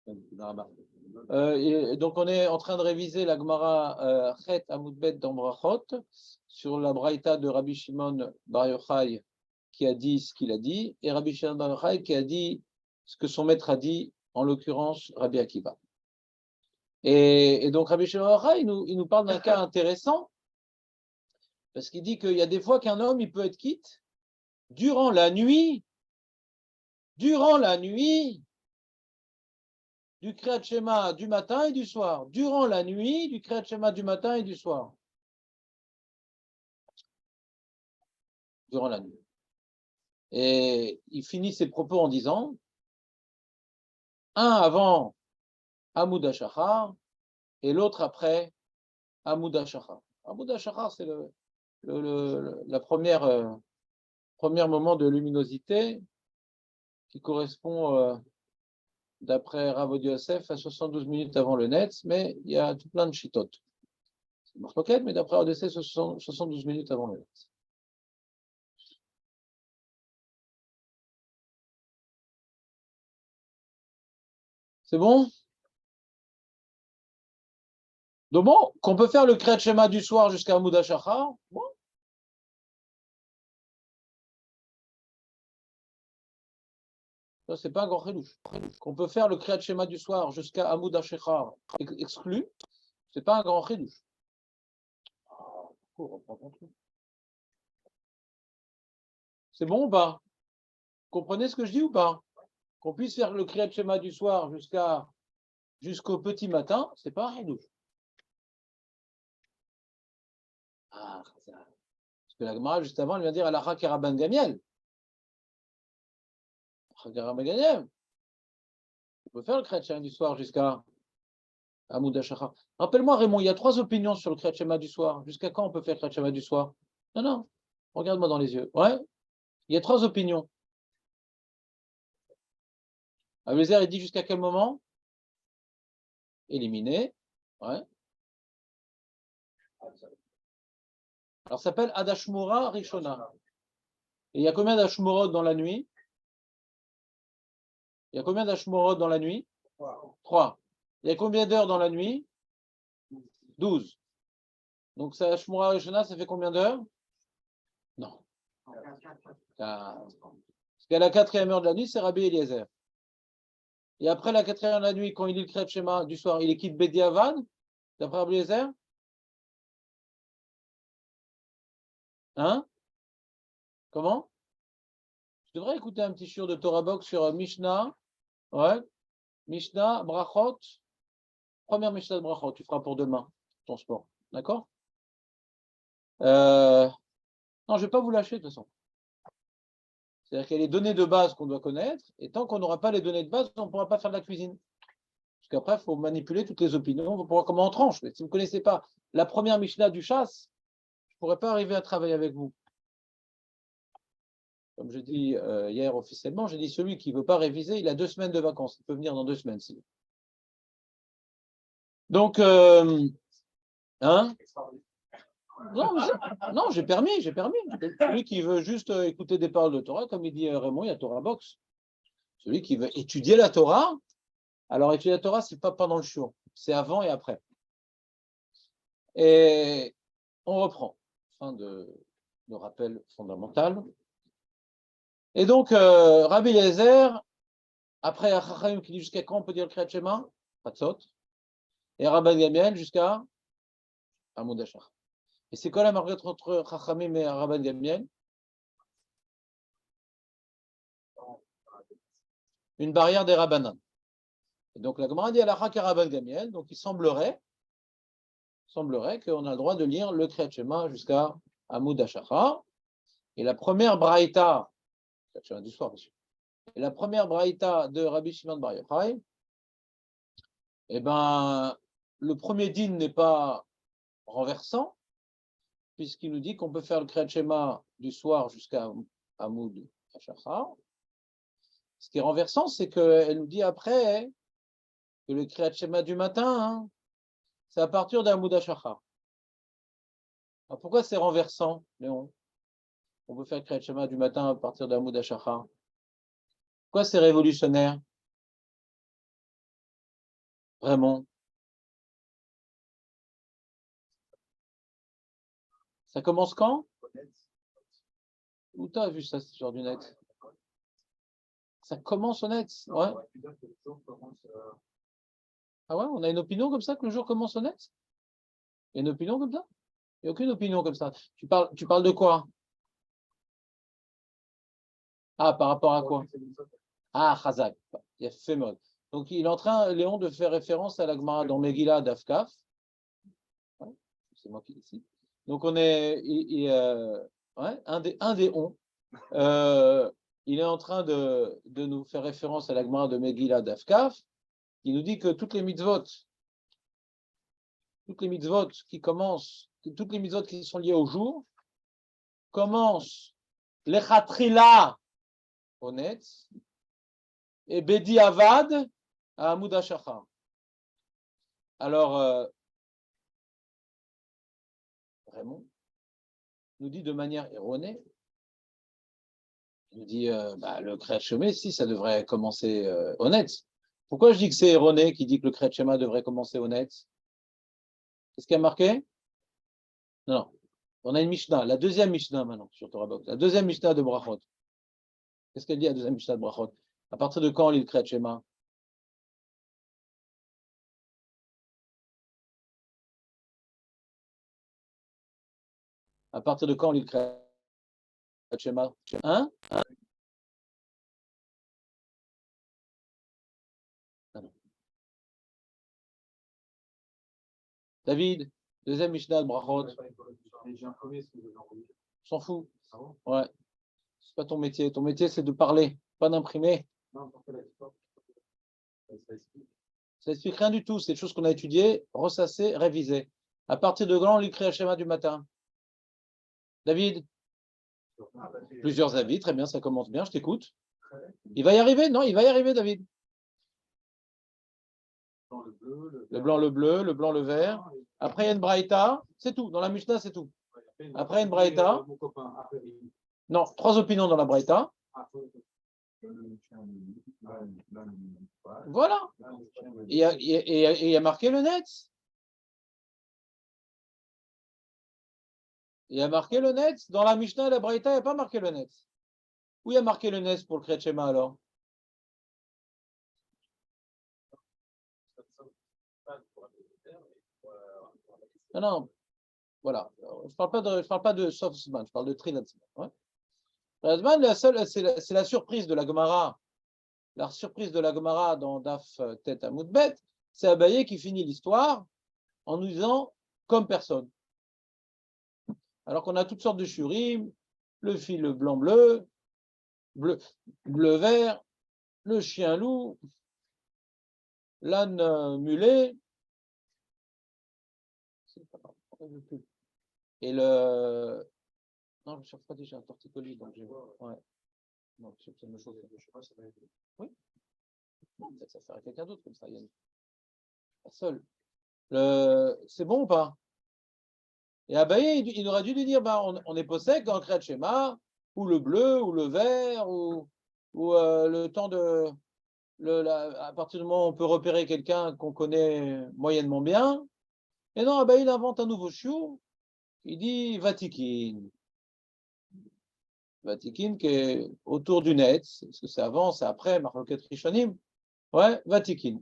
Et donc, on est en train de réviser la Gemara Chet Amud dans Brachot sur la Braïta de Rabbi Shimon Bar Yochai qui a dit ce qu'il a dit, et Rabbi Shimon Bar Yochai qui a dit ce que son maître a dit, en l'occurrence Rabbi Akiva. Et donc, Rabbi Shimon Bar Yochai, il nous parle d'un cas intéressant, parce qu'il dit qu'il y a des fois qu'un homme, il peut être quitte durant la nuit, du Kriyat Shema du matin et du soir. Durant la nuit, du Kriyat Shema du matin et du soir. Durant la nuit. Et il finit ses propos en disant, un avant Amoud HaShachar et l'autre après Amoud HaShachar. Amoud HaShachar, c'est la premier moment de luminosité qui correspond, d'après Rav Odia Yosef, à 72 minutes avant le Netz, mais il y a tout plein de chitotes. C'est marloquette, mais d'après Rav Odia Yosef, 72 minutes avant le Netz. C'est bon? Donc bon, qu'on peut faire le Kriyat Shema du soir jusqu'à Amoud HaShachar, bon. Ça, c'est pas un grand chidouche. Qu'on peut faire le Kriyat Shema du soir jusqu'à Amoud HaShachar exclu, c'est pas un grand chidouche. C'est bon ou pas? Vous comprenez ce que je dis ou pas? Qu'on puisse faire le Kriyat Shema du soir jusqu'au petit matin, c'est pas un chidouche. Ah, ça. Parce que la Gemara, juste avant, elle vient dire Alakha Keraban Gamiel. Keraban Gamiel. On peut faire le Kriyat Shema du soir jusqu'à Amoud HaShachar. Rappelle-moi, Raymond, il y a 3 opinions sur le Kriyat Shema du soir. Jusqu'à quand on peut faire le Kriyat Shema du soir? Non. Regarde-moi dans les yeux. Ouais. Il y a 3 opinions. Abézer, il dit jusqu'à quel moment? Éliminé. Ouais. Alors, ça s'appelle Adashmura Rishona. Et il y a combien d'Ashmurot dans la nuit? Il y a combien d'Ashmurot dans la nuit? 3. Il y a combien d'heures dans la nuit? 12. Donc, ça, Ashmura Rishona, ça fait combien d'heures? Non. Parce qu'à la 4e heure de la nuit, c'est Rabbi Eliezer. Et après la 4e heure de la nuit, quand il lit le Kriyat Shema du soir, il est quitte Bediavad, d'après Rabbi Eliezer? Hein? Comment? Je devrais écouter un petit shiur de Torah Box sur Mishnah. Ouais. Mishnah, Brachot. Première Mishnah de Brachot, tu feras pour demain, ton sport. D'accord? Non, je ne vais pas vous lâcher de toute façon. C'est-à-dire qu'il y a les données de base qu'on doit connaître, et tant qu'on n'aura pas les données de base, on ne pourra pas faire de la cuisine. Parce qu'après, il faut manipuler toutes les opinions, on pourra comment on tranche. Mais si vous ne connaissez pas la première Mishnah du chasse, je ne pourrais pas arriver à travailler avec vous. Comme je dis hier officiellement, j'ai dit celui qui ne veut pas réviser, il a 2 semaines de vacances. Il peut venir dans 2 semaines. Si. Donc, hein? Non, j'ai permis. Celui qui veut juste écouter des paroles de Torah, comme il dit Raymond, il y a Torah Box. Celui qui veut étudier la Torah, alors étudier la Torah, ce n'est pas pendant le shiur, c'est avant et après. Et on reprend. Fin de rappel fondamental. Et donc, Rabbi Eliezer, après Chachamim qui dit jusqu'à quand on peut dire le Kriyat Shema? Hatzot. Et Rabban Gamiel jusqu'à Amoud HaShachar. Et c'est quoi la marque entre Chachamim et Rabban Gamiel? Une barrière des Rabbanan. Et donc la Gemara dit Alakha Keraban Gamiel, donc il semblerait qu'on a le droit de lire le Kriyat Shema jusqu'à Amoud HaShachar. Et la première braïta, du soir, monsieur. Et la première braïta de Rabbi Shimon Bar Yochai, eh ben, le premier din n'est pas renversant, puisqu'il nous dit qu'on peut faire le Kriyat Shema du soir jusqu'à Amoud HaShachar. Ce qui est renversant, c'est qu'elle nous dit après que le Kriyat Shema du matin, c'est à partir d'Amoud HaShachar. Alors pourquoi c'est renversant, Léon? On peut faire le Kriyat Shema du matin à partir d'Amoud HaShachar. Pourquoi c'est révolutionnaire? Vraiment. Ça commence quand? Où tu as vu ça, ce genre du net? Ça commence au net? Ouais. Ah ouais, on a une opinion comme ça que le jour commence au net? Il y a une opinion comme ça? Il n'y a aucune opinion comme ça. Tu parles de quoi? Ah, par rapport à quoi? Ah, Chazak. Il y a Fémod. Donc, il est en train, Léon, de faire référence à la Gemara dans Megillah d'Afkaf. Ouais, c'est moi qui décide. Donc, on est ouais, un des on. Il est en train de nous faire référence à la Gemara de Megillah d'Afkaf, qui nous dit que toutes les mitzvot qui commencent, toutes les mitzvot qui sont liées au jour, commencent lechatrila au net et bedi avad à Amud HaShachar. Alors, Raymond nous dit de manière erronée, il nous dit le Kriyat Shema, si ça devrait commencer au net. Pourquoi je dis que c'est erroné qui dit que le Kriyat Shema devrait commencer au net? Qu'est-ce qui a marqué? Non. On a une Mishnah, la deuxième Mishnah maintenant sur Torah Box, la deuxième Mishnah de Brachot. Qu'est-ce qu'elle dit la deuxième Mishnah de Brachot? À partir de quand on lit le Kriyat Shema? À partir de quand on lit le Kriyat Shema? Hein? David, deuxième Mishnah de Brachot. S'en fout. Ouais. C'est pas ton métier. Ton métier, c'est de parler, pas d'imprimer. Ça explique rien du tout. C'est des choses qu'on a étudiées, ressassées, révisées. À partir de quand on lit le Kriyat Shema du matin? David? Plusieurs avis. Très bien, ça commence bien. Je t'écoute. Il va y arriver? Non, il va y arriver, David. Le blanc, le bleu, le blanc, le vert. Après, il y a une braïta. C'est tout. Dans la Mishnah, c'est tout. Après, une braïta. Non, 3 opinions dans la braïta. Voilà. Et il y a marqué le net. Il y a marqué le net. Dans la Mishnah et la braïta, il n'y a pas marqué le net. Où il y a marqué le net pour le Kriyat Shema alors? Non, non. Voilà. Je ne parle pas de Sofsman, je parle de Trilatzman. Ouais. C'est la surprise de la Gemara. La surprise de la Gemara dans Daf Tet Amud Bet, c'est Abaye qui finit l'histoire en nous disant comme personne. Alors qu'on a toutes sortes de shurim, le fil blanc-bleu, bleu-vert, le chien-loup, l'âne mulet, et le... Non, je ne cherche pas déjà un torticolis, donc je vois. Ouais. Non, ça me chauffe. Oui. Peut-être ça ferait quelqu'un d'autre comme ça, Yann. Pas seul. C'est bon ou pas? Et Abaye, il aurait dû lui dire, on est possède dans le Kriyat Shema, ou le bleu, ou le vert, ou le temps de... à partir du moment où on peut repérer quelqu'un qu'on connaît moyennement bien. Et non, Abaye, il invente un nouveau chiot. Il dit Vatikin. Vatikin qui est autour du net. Est-ce que c'est avant, c'est après, Marloket Rishonim? Ouais, Vatikin.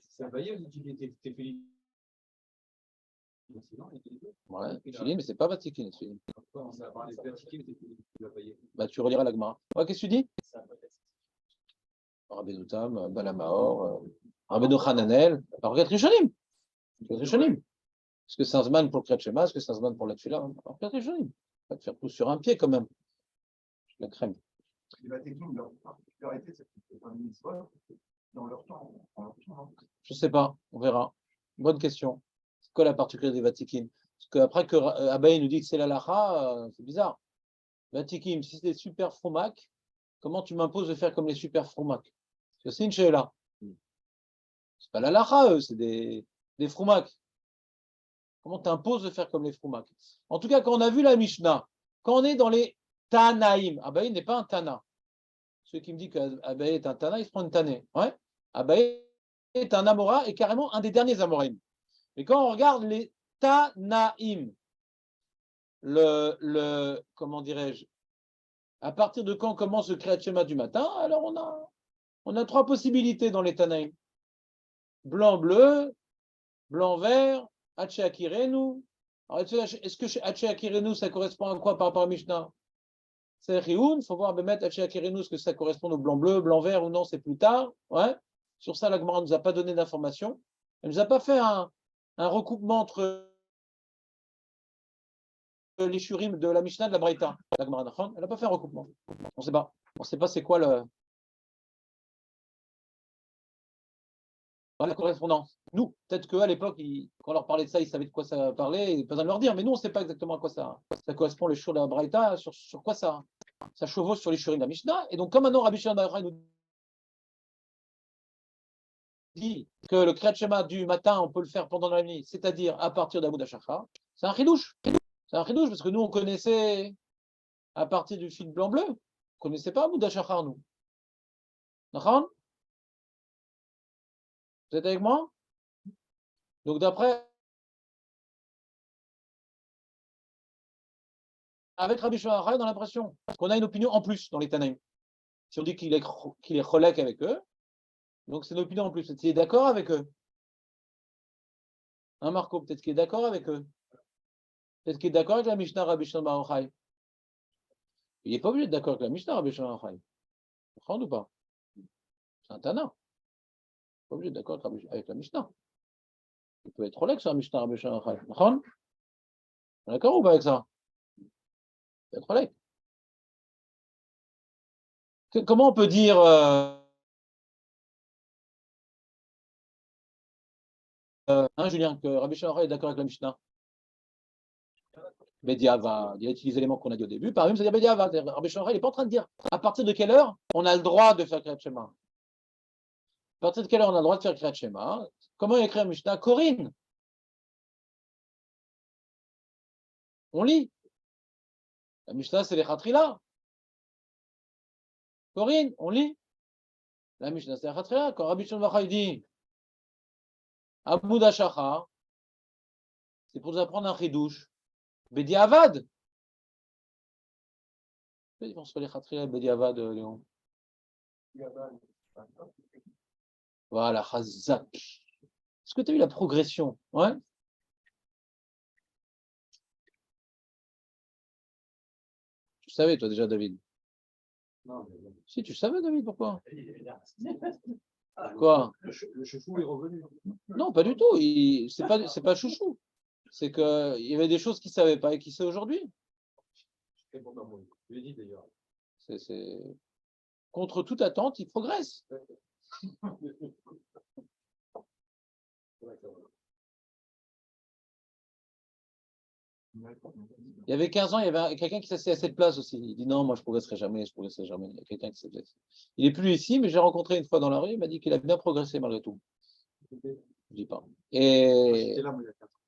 C'est Abaye ou tu était Tefilin? Ouais, Tefilin, mais c'est pas Vatikin. Tu reliras la Gemara. Ouais, qu'est-ce que tu dis? Rabbeinu Tam, Balamaor, Rabbeinu Hananel, Marloket Rishonim. Rishonim. Est-ce que c'est un zman pour le Kriyat Shema? Est-ce que c'est un zman pour la Tefila? Marloket Rishonim. Pas te faire tout sur un pied quand même. La crème. Leur particularité, c'est qu'ils font une mitzvah dans leur temps. Je ne sais pas, on verra. Bonne question. C'est quoi la particularité des Vatikim? Parce qu'après que Abaye nous dit que c'est l'alacha, c'est bizarre. Vatikim, si c'est des super fromac, comment tu m'imposes de faire comme les super fromac? C'est une chéla. C'est pas l'alacha, eux, c'est des fromac. Comment tu imposes de faire comme les fromac? En tout cas, quand on a vu la Mishnah, quand on est dans les Tanaïm, Abaye n'est pas un Tana. Ceux qui me disent qu'Abaye est un Tana, ils se prennent une Tané. Ouais. Abaye est un Amora et carrément un des derniers Amorim. Mais quand on regarde les Tanaïm, comment dirais-je, à partir de quand commence le Kriyat Shema du matin, alors on a trois possibilités dans les Tanaïm. Blanc-bleu, blanc-vert, Hache Akirenu. Alors, est-ce que Hache Akirenu, ça correspond à quoi par rapport à Mishnah? C'est Rioun, il faut voir mettre Hache Akirenu, est-ce que ça correspond au blanc-bleu, blanc-vert ou non, c'est plus tard. Ouais. Sur ça, la Gemara ne nous a pas donné d'informations. Elle ne nous a pas fait un recoupement entre les shurim de la Mishnah et de la Braïta. La Gemara, elle n'a pas fait un recoupement. On ne sait pas. On ne sait pas c'est quoi la correspondance. Nous, peut-être qu'à l'époque, quand on leur parlait de ça, ils savaient de quoi ça parlait, et pas besoin de leur dire, mais nous, on ne sait pas exactement à quoi ça correspond, le shur de la Braïta, sur quoi ça chevauche sur les shurim de la Mishnah. Et donc, comme maintenant Rabbi Shimon Bar Yochai nous dit que le Kriyat Shema du matin, on peut le faire pendant la nuit, c'est-à-dire à partir d'Amoud HaShachar, c'est un chidouche. C'est un chidouche, parce que nous, on connaissait à partir du fil blanc-bleu. On ne connaissait pas Amoud HaShachar, nous. D'accord? Vous êtes avec moi? Donc, d'après, avec Rabbi Shimon Bar Yochai, on a l'impression qu'on a une opinion en plus dans les Tanaïm. Si on dit qu'il est relèque avec eux, donc c'est une opinion en plus. Peut-être qu'il est d'accord avec eux. Hein, Marco, peut-être qu'il est d'accord avec eux. Peut-être qu'il est d'accord avec la Mishnah Rabbi Shimon Bar Yochai. Il n'est pas obligé d'être d'accord avec la Mishnah Rabbi Shimon Bar Yochai. Vous comprenez ou pas? C'est un Tana. Il n'est pas obligé d'être d'accord avec la Mishnah. Il peut être relèque sur la Mishnah Rabbi Shimon Bar Yochai. Vous comprenez? D'accord ou pas avec ça? Il peut être relèque. Comment on peut dire Julien, que Rabbi Shimon Bar Yochai est d'accord avec la Mishnah? Bediavad, il a utilisé l'élément qu'on a dit au début. Par exemple, c'est-à-dire Bediavad. Rabbi Shimon Bar Yochai, il n'est pas en train de dire à partir de quelle heure on a le droit de faire Kriyat Shema. À partir de quelle heure on a le droit de faire Kriyat Shema? Comment il écrit la Mishnah? Corinne. On lit. La Mishnah, c'est les Khatrila. Corinne, on lit. La Mishnah, c'est les Khatrila. Quand Rabbi Shimon Bar Yochai dit Amoud HaShachar, c'est pour nous apprendre un chidouche. Bediavad. Quelle différence entre les Khatrila et Bediavad, Léon? Voilà, Chazak. Est-ce que tu as vu la progression? Ouais. Tu savais, toi, déjà, David? Non, Si, tu savais, David, pourquoi? mais Quoi? le chouchou est revenu. Non, pas du tout. C'est pas chouchou. C'est qu'il y avait des choses qu'il ne savait pas et qu'il sait aujourd'hui. Je l'ai dit d'ailleurs. C'est contre toute attente, il progresse. Il y avait 15 ans, il y avait quelqu'un qui s'asseyait à cette place aussi. Il dit non, moi je progresserai jamais, je progresserai jamais. Il y a quelqu'un qui s'asseyait. Il n'est plus ici, mais j'ai rencontré une fois dans la rue, il m'a dit qu'il a bien progressé malgré tout. Je ne dis pas. Et J'étais là, moi, il y a 4 ans.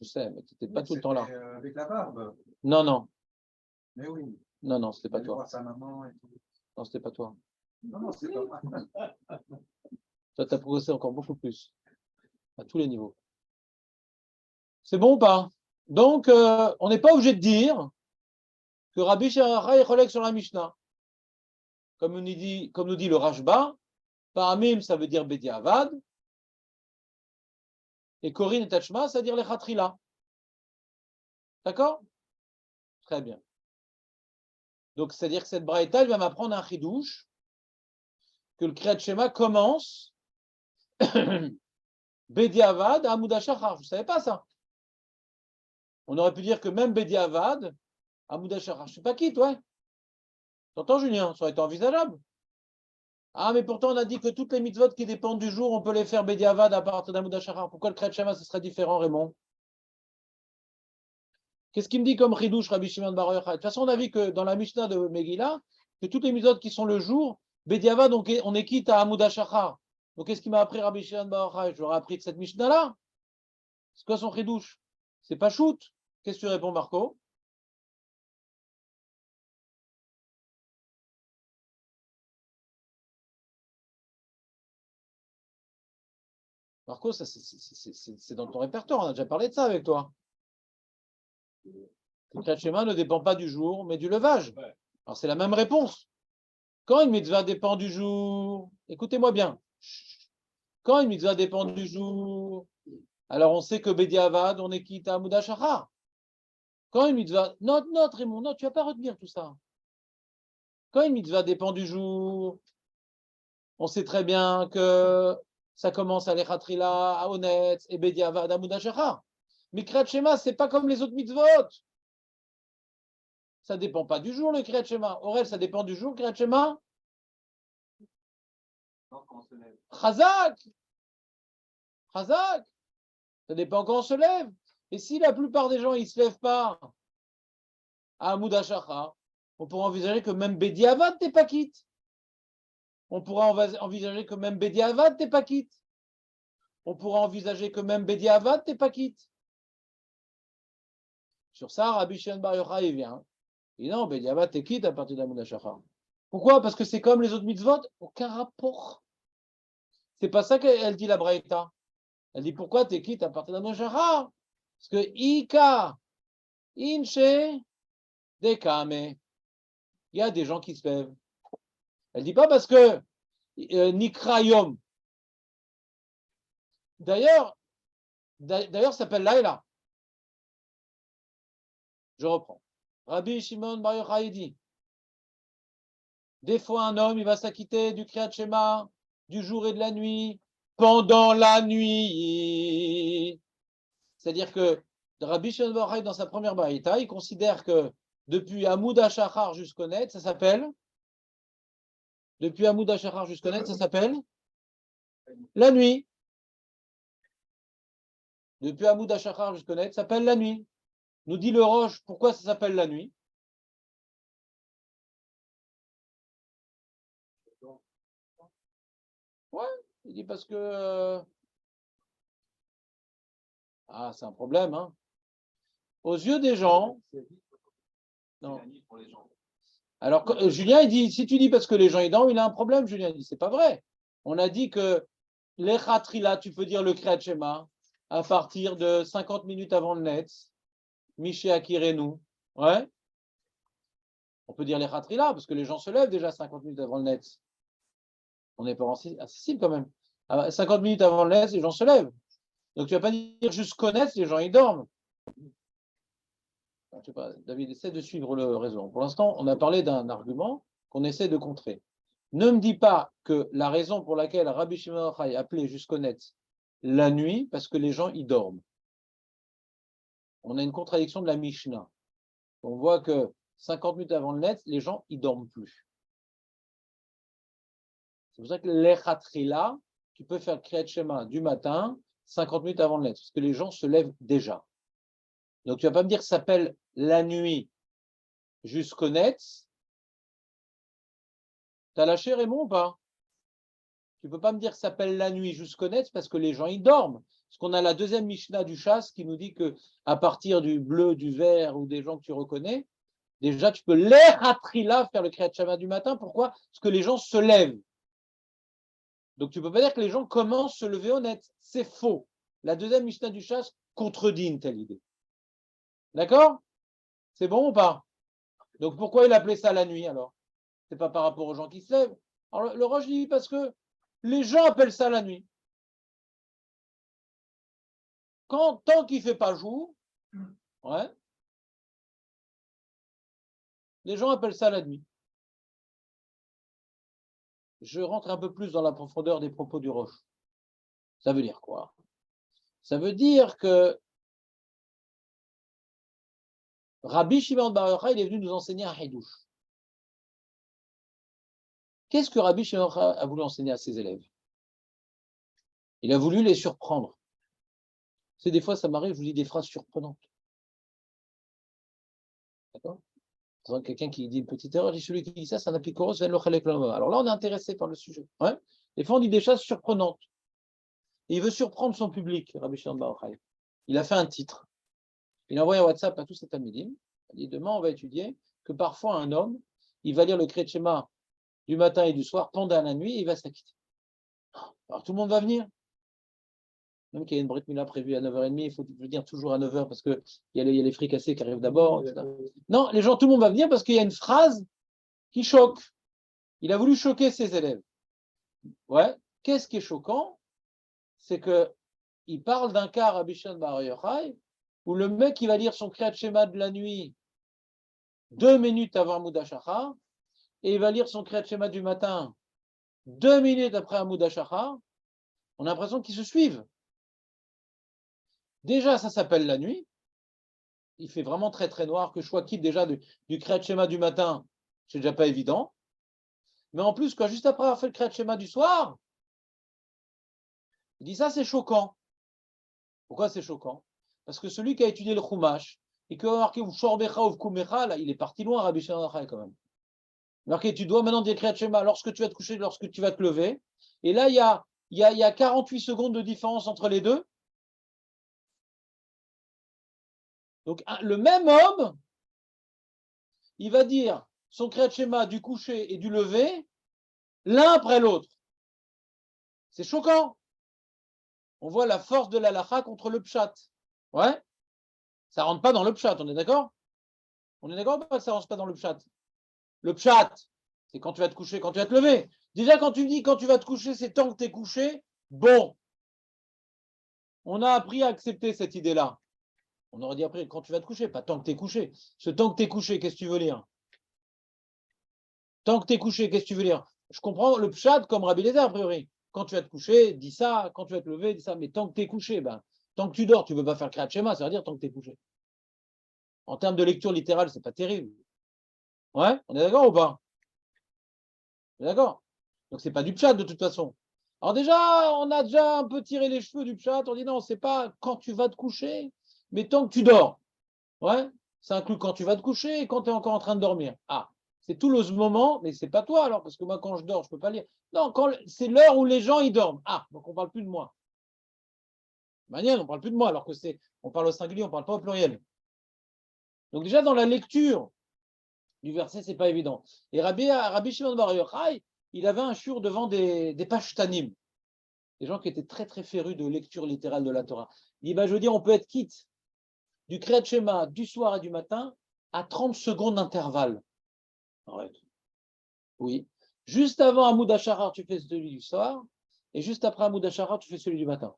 je sais, mais tu n'étais pas tout le temps là. Avec la barbe. Non, non, Mais oui. non, c'était pas Aller toi. voir sa maman et tout. Non, c'était pas toi. Non, c'est pas moi. Toi, tu as progressé encore beaucoup plus, à tous les niveaux. C'est bon ou pas? Donc, on n'est pas obligé de dire que Rabbi Shimon est relègue sur la Mishnah. Comme nous dit le Rashba, Paramim, ça veut dire Bediavad, et Korin et Tachma, ça veut dire les Khatrila. D'accord? Très bien. Donc, c'est-à-dire que cette braïta, elle va m'apprendre un chidouche, que le Kriyat Shema commence Bediavad à Amoud HaShachar. Je ne savais pas ça. On aurait pu dire que même Bediavad, Amoud HaShachar, je ne sais pas qui, toi. T'entends, Julien? Ça aurait été envisageable. Ah, mais pourtant, on a dit que toutes les mitzvot qui dépendent du jour, on peut les faire Bediavad à partir d'Amoud HaShachar. Pourquoi le Kriyat Shema, ce serait différent, Raymond? Qu'est-ce qu'il me dit comme Chidouche, Rabbi Shimon Bar Yochai? De toute façon, on a vu que dans la Mishnah de Megillah, que toutes les mitzvot qui sont le jour, Bediavad, donc on est quitte à Amoud HaShachar. Donc, qu'est-ce qu'il m'a appris Rabbi Shimon Bar Yochai? Je lui ai appris de cette Mishnah-là. C'est quoi son Chidouche? C'est pas shoot. Qu'est-ce que tu réponds, Marco? Marco, ça, c'est dans ton répertoire, on a déjà parlé de ça avec toi. Le Kriyat Shema ne dépend pas du jour, mais du levage. Ouais. Alors, c'est la même réponse. Quand une mitzvah dépend du jour, écoutez-moi bien. Quand une mitzvah dépend du jour, alors on sait que Bediavad, on est quitte à Amud HaShachar. Quand une mitzvah, note, Raymond, note, tu vas pas retenir tout ça. Quand une mitzvah dépend du jour, on sait très bien que ça commence à l'Echatrila, à Onetz, et Bediavad, à Amud HaShachar. Mais Kriyat Shema, c'est pas comme les autres mitzvot. Ça dépend pas du jour, le Kriyat Shema. Aurel, ça dépend du jour, Kriyat Shema. Non, quand on se lève. Chazak. Chazak. Ça dépend quand on se lève. Et si la plupart des gens, ils se lèvent pas à Amud HaShachar, on pourra envisager que même Bediavad t'es pas quitte. On pourra envisager que même Bediavad t'es pas quitte. On pourra envisager que même Bediavad t'es pas quitte. Sur ça, Rabbi Shimon Bar Yochai, il vient. Il dit non, Bediavad t'es quitte à partir d'Amud HaShachar. Pourquoi? Parce que c'est comme les autres mitzvot. Aucun rapport. C'est pas ça qu'elle dit la Braïta. Elle dit pourquoi t'es quitte à partir d'Amud HaShachar? Parce que Ika, Inche, Dekame. Il y a des gens qui se lèvent. Elle ne dit pas parce que Nikra Yom. D'ailleurs, ça s'appelle Laïla. Je reprends. Rabbi Shimon Bar Yochai dit des fois un homme il va s'acquitter du Kriyat Shema, du jour et de la nuit, pendant la nuit. C'est-à-dire que Rabbi Shimon Bar Yochai, dans sa première Baraïta, il considère que depuis Amud HaShachar jusqu'au Net, ça s'appelle. Depuis Amud HaShachar jusqu'au Net, ça s'appelle la nuit. Depuis Amud HaShachar jusqu'au Net, ça s'appelle la nuit. Nous dit le Roche, pourquoi ça s'appelle la nuit? Ouais, il dit parce que... Ah, c'est un problème, hein. Aux yeux des gens... Non. Alors, Julien, il dit, si tu dis parce que les gens ils dorment, il a un problème, Julien. Il dit, c'est pas vrai. On a dit que les Khatrila, tu peux dire le Kriyat Shema à partir de 50 minutes avant le net. Miché Akirenu. Ouais. On peut dire les Khatrila parce que les gens se lèvent déjà 50 minutes avant le net. On n'est pas accessible quand même. 50 minutes avant le net, les gens se lèvent. Donc tu ne vas pas dire juste connaître, les gens ils dorment. Je sais pas, David, essaie de suivre le raison. Pour l'instant, on a parlé d'un argument qu'on essaie de contrer. Ne me dis pas que la raison pour laquelle Rabbi Shimon Yochai appelait jusqu'au net la nuit, parce que les gens y dorment. On a une contradiction de la Mishnah. On voit que 50 minutes avant le net, les gens y dorment plus. C'est pour ça que l'Echatrila, tu peux faire le Kriyat Shema du matin, 50 minutes avant le net, parce que les gens se lèvent déjà. Donc tu ne vas pas me dire que ça s'appelle la nuit jusqu'au net. T'as lâché Raymond ou pas? Tu ne peux pas me dire que ça s'appelle la nuit jusqu'au net parce que les gens y dorment. Parce qu'on a la deuxième Mishnah du Chasse qui nous dit que à partir du bleu, du vert ou des gens que tu reconnais, déjà tu peux l'Echatrila faire le Kriyat Shema du matin. Pourquoi? Parce que les gens se lèvent. Donc tu ne peux pas dire que les gens commencent à se lever au net. C'est faux. La deuxième Mishnah du Chasse contredit une telle idée. D'accord? C'est bon ou pas? Donc pourquoi il appelait ça la nuit alors? C'est pas par rapport aux gens qui se lèvent. Alors le Roche dit parce que les gens appellent ça la nuit. Tant qu'il ne fait pas jour, ouais, les gens appellent ça la nuit. Je rentre un peu plus dans la profondeur des propos du Roche. Ça veut dire quoi? Ça veut dire que Rabbi Shimon Bar Yochai, il est venu nous enseigner un Hidouche. Qu'est-ce que Rabbi Shimon Bar Yochai a voulu enseigner à ses élèves? Il a voulu les surprendre. C'est des fois, ça m'arrive, je vous dis des phrases surprenantes. D'accord? Quelqu'un qui dit une petite erreur, dit celui qui dit ça, c'est un apikoros. Alors là, on est intéressé par le sujet. Ouais? Des fois, on dit des choses surprenantes. Et il veut surprendre son public, Rabbi Shimon Bar Yochai. Il a fait un titre. Il a envoyé un WhatsApp à tous ses talmidim. Il dit demain, on va étudier que parfois un homme, il va lire le Kriyat Shema du matin et du soir pendant la nuit et il va s'acquitter. Alors tout le monde va venir. Même qu'il y a une brit mila prévue à 9h30, il faut venir toujours à 9h parce qu'il y a les fricassés qui arrivent d'abord. Etc. Non, les gens, tout le monde va venir parce qu'il y a une phrase qui choque. Il a voulu choquer ses élèves. Ouais. Qu'est-ce qui est choquant? C'est qu'il parle d'un cas, Rabbi Shimon bar Yochai, où le mec, il va lire son Kriyat Shema de la nuit 2 minutes avant Hamoud Shachar, et il va lire son Kriyat Shema du matin 2 minutes après Hamoud Shachar. On a l'impression qu'ils se suivent. Déjà, ça s'appelle la nuit. Il fait vraiment très très noir, que je sois quitte déjà du Kriyat Shema du matin, c'est déjà pas évident. Mais en plus, juste après avoir fait le Kriyat Shema du soir, il dit ça, c'est choquant. Pourquoi c'est choquant? Parce que celui qui a étudié le Chumash, et qui a marqué Shorbecha ou Vkumecha, là, il est parti loin, Rabbi Shimon bar Yochai, quand même. Marqué, tu dois maintenant dire Kriyat Shema lorsque tu vas te coucher, lorsque tu vas te lever. Et là, il y a 48 secondes de différence entre les deux. Donc, le même homme, il va dire son Kriyat Shema du coucher et du lever, l'un après l'autre. C'est choquant. On voit la force de la halakha contre le pshat. Ouais. Ça rentre pas dans le pshat, on est d'accord? On est d'accord ou pas que ça rentre pas dans le pshat? Le pshat, c'est quand tu vas te coucher, quand tu vas te lever. Déjà, quand tu dis quand tu vas te coucher, c'est tant que tu es couché. Bon. On a appris à accepter cette idée-là. On aurait dit après quand tu vas te coucher, pas tant que tu es couché. Ce tant que tu es couché, qu'est-ce que tu veux lire? Tant que tu es couché, qu'est-ce que tu veux lire? Je comprends le pshat comme Rabbi Lézer, a priori. Quand tu vas te coucher, dis ça. Quand tu vas te lever, dis ça. Mais tant que tu es couché, tant que tu dors, tu ne veux pas faire Kriyat Shema, ça veut dire tant que tu es couché. En termes de lecture littérale, c'est pas terrible. Ouais, on est d'accord ou pas? On est d'accord? Donc c'est pas du pshat de toute façon. Alors déjà, on a déjà un peu tiré les cheveux du pshat. On dit non, c'est pas quand tu vas te coucher, mais tant que tu dors. Ouais, ça inclut quand tu vas te coucher et quand tu es encore en train de dormir. Ah, c'est tout le moment, mais c'est pas toi alors, parce que moi quand je dors, je peux pas lire. Non, c'est l'heure où les gens ils dorment. Ah, donc on parle plus de moi. Manière, on parle plus de moi, alors que on parle au singulier, on parle pas au pluriel. Donc déjà dans la lecture du verset, c'est pas évident. Et Rabbi Shimon bar Yochai, il avait un shiur devant des pashtanim, des gens qui étaient très très férus de lecture littérale de la Torah. Il dit, je veux dire, on peut être quitte du Kriyat Shema du soir et du matin à 30 secondes d'intervalle. Arrête. Oui. Juste avant Hamoud Shachar, tu fais celui du soir, et juste après Hamoud Shachar, tu fais celui du matin.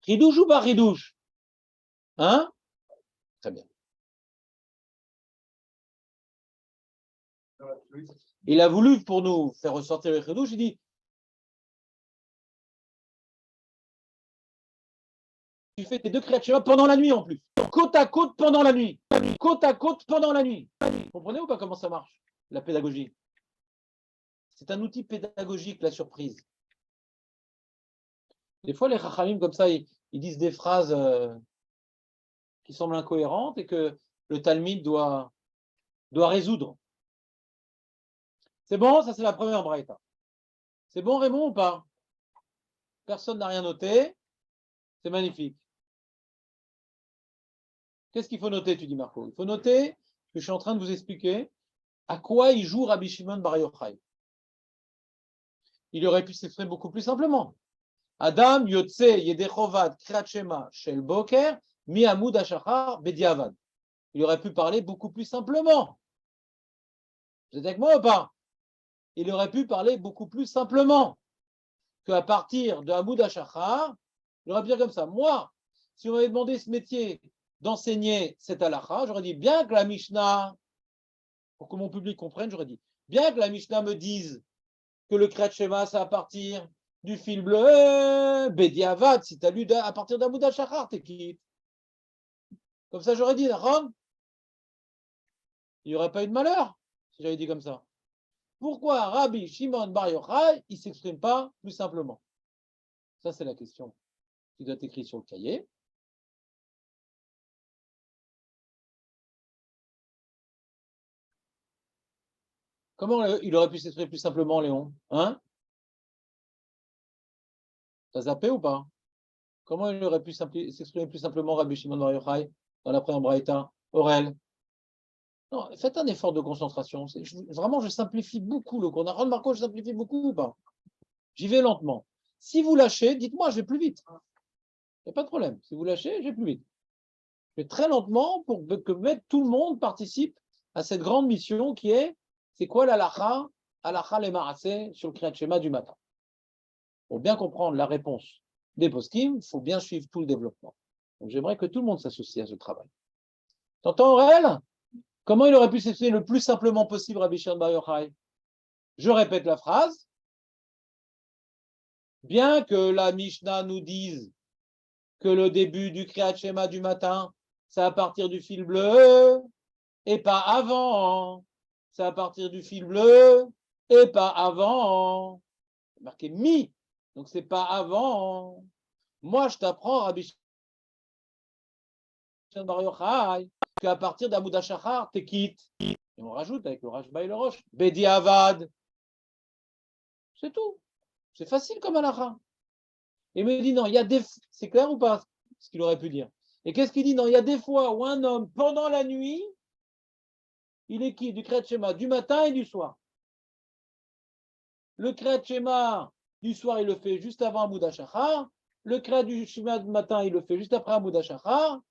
Ridouche ou pas ridouche? Hein? Très bien. Il a voulu, pour nous faire ressortir le ridouche, il dit, tu fais tes 2 Kriyat Shema pendant la nuit en plus. Côte à côte pendant la nuit. Côte à côte pendant la nuit. Vous comprenez ou pas comment ça marche, la pédagogie? C'est un outil pédagogique, la surprise. Des fois, les chachamim, comme ça, ils disent des phrases qui semblent incohérentes et que le Talmud doit résoudre. C'est bon, ça c'est la première braïta. C'est bon, Raymond, ou pas? Personne n'a rien noté. C'est magnifique. Qu'est-ce qu'il faut noter, tu dis, Marco? Il faut noter que je suis en train de vous expliquer à quoi il joue Rabbi Shimon bar Yochai. Il aurait pu s'exprimer beaucoup plus simplement. Adam Yotze Yedechovat Kriyat Shema Shel Boker Mi Hamoud Shachar Bediavad. Il aurait pu parler beaucoup plus simplement. Vous êtes avec moi ou pas? Il aurait pu parler beaucoup plus simplement qu'à partir de Hamoud Shachar, il aurait pu dire comme ça. Moi, si on m'avait demandé ce métier d'enseigner cette halakha, j'aurais dit bien que la Mishnah, pour que mon public comprenne, j'aurais dit bien que la Mishnah me dise que le Kriyat Shema, c'est à partir du fil bleu, Bediavad, si tu as lu à partir d'Hamoud Shachar, t'es quitte. Comme ça, j'aurais dit, Ron, il n'y aurait pas eu de malheur si j'avais dit comme ça. Pourquoi Rabbi Shimon bar Yochai, il ne s'exprime pas plus simplement? Ça, c'est la question qui doit être écrite sur le cahier. Comment il aurait pu s'exprimer plus simplement, Léon? Hein? T'as zappé ou pas? Comment il aurait pu s'exprimer plus simplement, Rabbi Shimon bar Yochai, dans la première braïta? Aurel? Non, faites un effort de concentration. Vraiment, je simplifie beaucoup le cours. Ron Marco, je simplifie beaucoup ou pas? J'y vais lentement. Si vous lâchez, dites-moi, je vais plus vite. Il n'y a pas de problème. Si vous lâchez, je vais plus vite. Je vais très lentement pour que tout le monde participe à cette grande mission qui est, c'est quoi l'halakha, halakha le ma'aseh sur le Kriyat Shema du matin. Pour bien comprendre la réponse des poskim, il faut bien suivre tout le développement. Donc j'aimerais que tout le monde s'associe à ce travail. T'entends, Aurel? Comment il aurait pu s'exprimer le plus simplement possible, Rabbi Shimon Bar Yochai? Je répète la phrase. Bien que la Mishnah nous dise que le début du Kriyat Shema du matin, c'est à partir du fil bleu et pas avant. C'est à partir du fil bleu et pas avant. C'est marqué mi, donc c'est pas avant. Moi, je t'apprends, Rabbi Shimon Bar Yochai, qu'à partir d'Amoud HaShachar, t'es quitte. Et on rajoute avec le Rashba et le Rosh, Bedi Avad. C'est tout. C'est facile comme halakha. Et il me dit non, il y a des. C'est clair ou pas ce qu'il aurait pu dire? Et qu'est-ce qu'il dit? Non, il y a des fois où un homme, pendant la nuit, il est qui? Du Kriyat Shema, du matin et du soir. Le Kriyat Shema du soir, il le fait juste avant Amoud HaShachar. Le Kriyat Shema du matin, il le fait juste après Amoud HaShachar.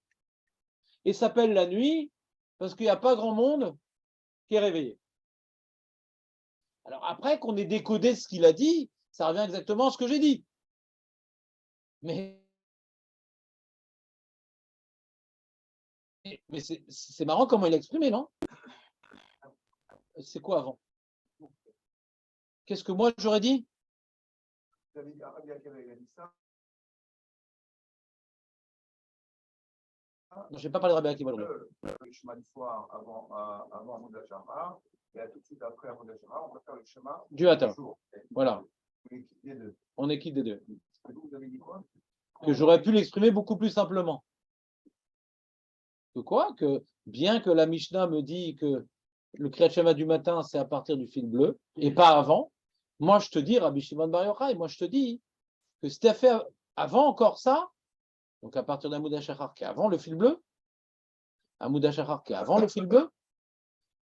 Et s'appelle la nuit parce qu'il n'y a pas grand monde qui est réveillé. Alors après qu'on ait décodé ce qu'il a dit, ça revient exactement à ce que j'ai dit. Mais c'est marrant comment il a exprimé, non? C'est quoi avant? Qu'est-ce que moi j'aurais dit? Non, je n'ai pas parlé de Rabbi Akiva. Le chemin du soir avant Amoud HaShachar, et tout de suite après Amoud HaShachar, on va faire le chemin du matin. jour. Voilà. On est quitte des deux. On est quitte des deux. Vous avez dit quoi? Que j'aurais pu l'exprimer beaucoup plus simplement. Que quoi? Que bien que la Mishnah me dit que le Kriyat Shema du matin, c'est à partir du fil bleu, et pas avant, moi je te dis, Rabbi Shimon Bar Yochai, moi je te dis que si tu as fait avant encore ça, donc à partir d'Amoud HaShachar qui est avant le fil bleu, Amoud HaShachar qui est avant le fil bleu,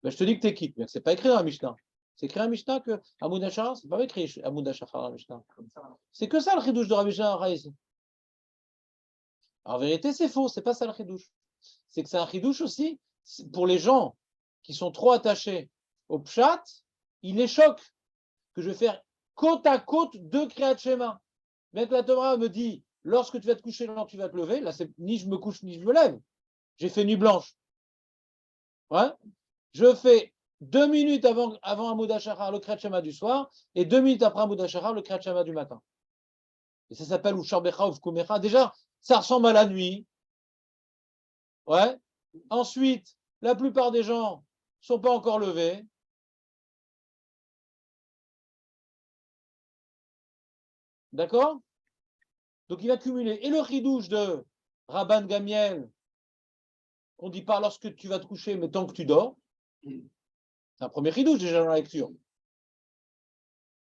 ben je te dis que tu es quitte. Mais ce n'est pas écrit dans la Mishnah. C'est écrit dans la Mishnah que Amoud HaShachar, ce n'est pas écrit Amoud HaShachar dans la Mishnah. C'est que ça le chidouche de Rabbi Shimon ici. En vérité, c'est faux, c'est pas ça le chidouche. C'est que c'est un chidouche aussi pour les gens qui sont trop attachés au pshat, il les choque que je vais faire côte à côte deux Kriyat Shema. Bien que la Torah me dit, lorsque tu vas te coucher, lorsque tu vas te lever, là c'est ni je me couche ni je me lève. J'ai fait nuit blanche. Ouais. Je fais 2 minutes avant Amoud HaShachar le Kriyat Shema du soir et 2 minutes après Amoud HaShachar le Kriyat Shema du matin. Et ça s'appelle Ushar Becha ou Vkumecha. Déjà, ça ressemble à la nuit. Ouais. Ensuite, la plupart des gens ne sont pas encore levés. D'accord? Donc il va cumuler. Et le chidouche de Rabban Gamiel, qu'on ne dit pas lorsque tu vas te coucher, mais tant que tu dors. C'est un premier chidouche déjà dans la lecture.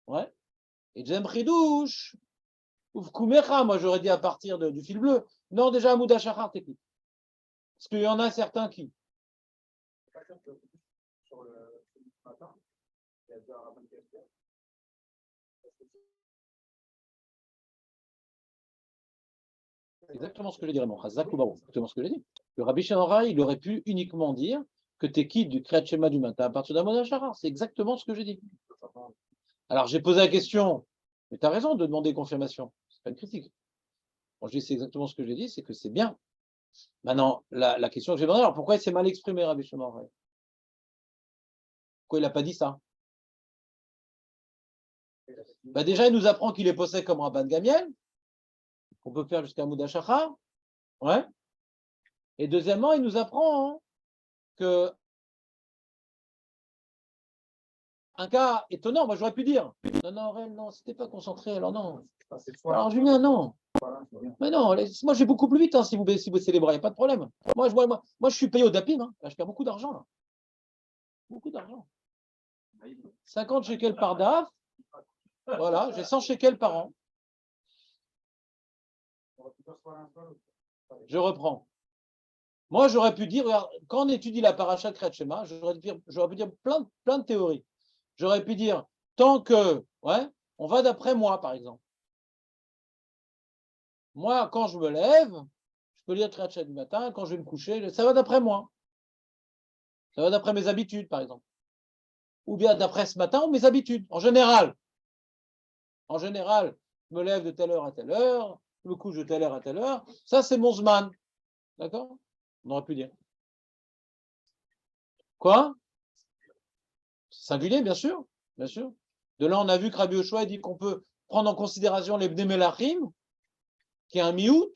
Ouais. Et deuxième chidouche, Uvkumecha, moi j'aurais dit à partir du fil bleu. Non, déjà Amoud HaShachar, t'es qui? Parce qu'il y en a certains qui. Sur le matin, il y a déjà un Rabban qui a fait. Exactement ce que j'ai dit, Raymond. Exactement ce que j'ai dit. Le Rabbi Shimon, il aurait pu uniquement dire que tu es quitte du Kriyat Shema du matin à partir d'Amoud HaShachar. C'est exactement ce que j'ai dit. Alors j'ai posé la question, mais tu as raison de demander confirmation. C'est pas une critique. Quand je dis c'est exactement ce que j'ai dit, c'est que c'est bien. Maintenant, la question que j'ai demandé, alors pourquoi il s'est mal exprimé, Rabbi Shimon? Pourquoi il n'a pas dit ça? Ben déjà, il nous apprend qu'il est possède comme Rabban Gamiel, qu'on peut faire jusqu'à Amoud HaShachar. Ouais. Et deuxièmement, il nous apprend que un cas étonnant, moi j'aurais pu dire, non, Aurel, non, c'était pas concentré, alors non. Alors Julien, non. Mais non, moi je vais beaucoup plus vite si vous baissez les bras, il n'y a pas de problème. Moi, je suis payé au DAPIM, là, je perds beaucoup d'argent. Là. Beaucoup d'argent. 50 shekels par DAF, voilà, j'ai 100 shekels par an. Je reprends. Moi, j'aurais pu dire, regarde, quand on étudie la paracha Kriyat Shema, j'aurais pu dire plein de théories. J'aurais pu dire, tant que, ouais, on va d'après moi, par exemple. Moi, quand je me lève, je peux lire Kriyat Shema du matin, quand je vais me coucher, ça va d'après moi. Ça va d'après mes habitudes, par exemple. Ou bien d'après ce matin, ou mes habitudes, en général. En général, je me lève de telle heure à telle heure, je me couche de telle heure à telle heure. Ça, c'est mon Zman. D'accord? On aurait pu dire. Quoi? Singulier, bien sûr. Bien sûr. De là, on a vu que Rabbi Yoshua dit qu'on peut prendre en considération les Bnei Melachim, qui est un miout,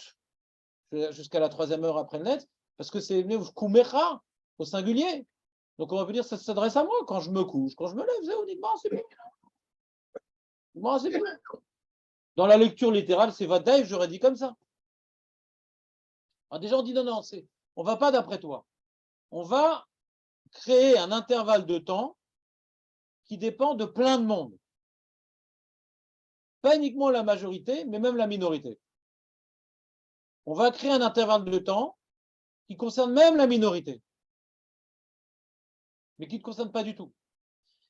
jusqu'à la 3e heure après le net, parce que c'est Kumecha, au singulier. Donc on va dire ça s'adresse à moi quand je me couche, quand je me lève, on dit bon, c'est bien. Bon, c'est bien. Dans la lecture littérale, c'est Vadaï, j'aurais dit comme ça. Alors déjà, on dit non, on ne va pas d'après toi. On va créer un intervalle de temps qui dépend de plein de monde. Pas uniquement la majorité, mais même la minorité. On va créer un intervalle de temps qui concerne même la minorité, mais qui ne te concerne pas du tout.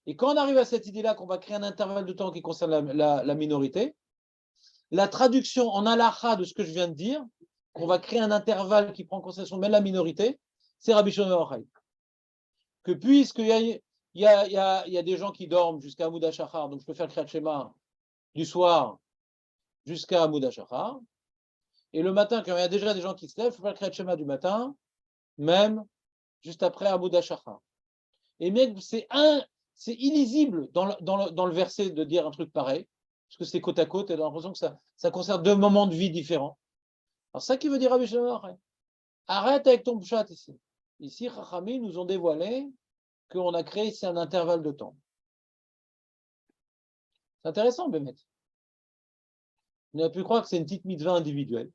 Et quand on arrive à cette idée-là qu'on va créer un intervalle de temps qui concerne la minorité, la traduction en halakha de ce que je viens de dire, qu'on va créer un intervalle qui prend en considération même la minorité, c'est Rabbi Shimon ben Yochai. Que puisqu'il y a des gens qui dorment jusqu'à Hamoud HaShachar, donc je peux faire le Kriyat Shema du soir jusqu'à Hamoud HaShachar, et le matin, quand il y a déjà des gens qui se lèvent, je peux faire le Kriyat Shema du matin, même juste après Hamoud HaShachar. Et même c'est illisible dans le verset de dire un truc pareil, parce que c'est côte à côte, et on a l'impression que ça concerne deux moments de vie différents. Alors ça qui veut dire Rabbi Shimon ben Yochai. Arrête avec ton pshat ici. Ici, Chachamim nous ont dévoilé qu'on a créé ici un intervalle de temps. C'est intéressant, Bémet. On a pu croire que c'est une petite mitzvah individuelle,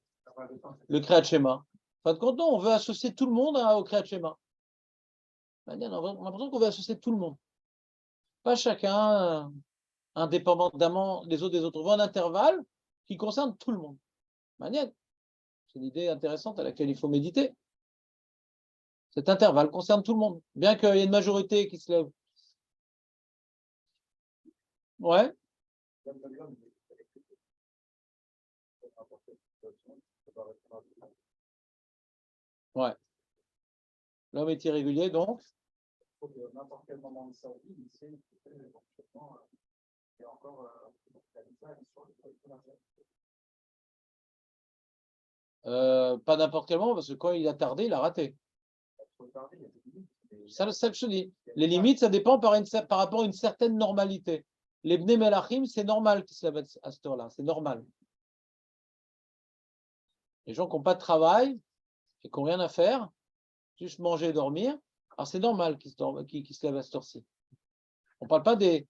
le Kriyat Shema. En fin de compte, non, on veut associer tout le monde au Kriyat Shema. On a l'impression qu'on veut associer tout le monde. Pas chacun, indépendamment des autres. On veut un intervalle qui concerne tout le monde. C'est une idée intéressante à laquelle il faut méditer. Cet intervalle concerne tout le monde, bien qu'il y ait une majorité qui se lève. Ouais. Ouais. L'homme est irrégulier, donc. N'importe quel moment de sa vie, il sait éventuellement, et encore, Pas n'importe quel moment, parce que quand il a tardé, il a raté. Ça que je dis. Les limites, ça dépend par rapport à une certaine normalité. Les Bnei Melachim, c'est normal qu'ils se lèvent à cette heure-là, c'est normal. Les gens qui n'ont pas de travail et qui n'ont rien à faire, juste manger et dormir, alors c'est normal qu'ils se lèvent à cette heure-ci. On ne parle pas des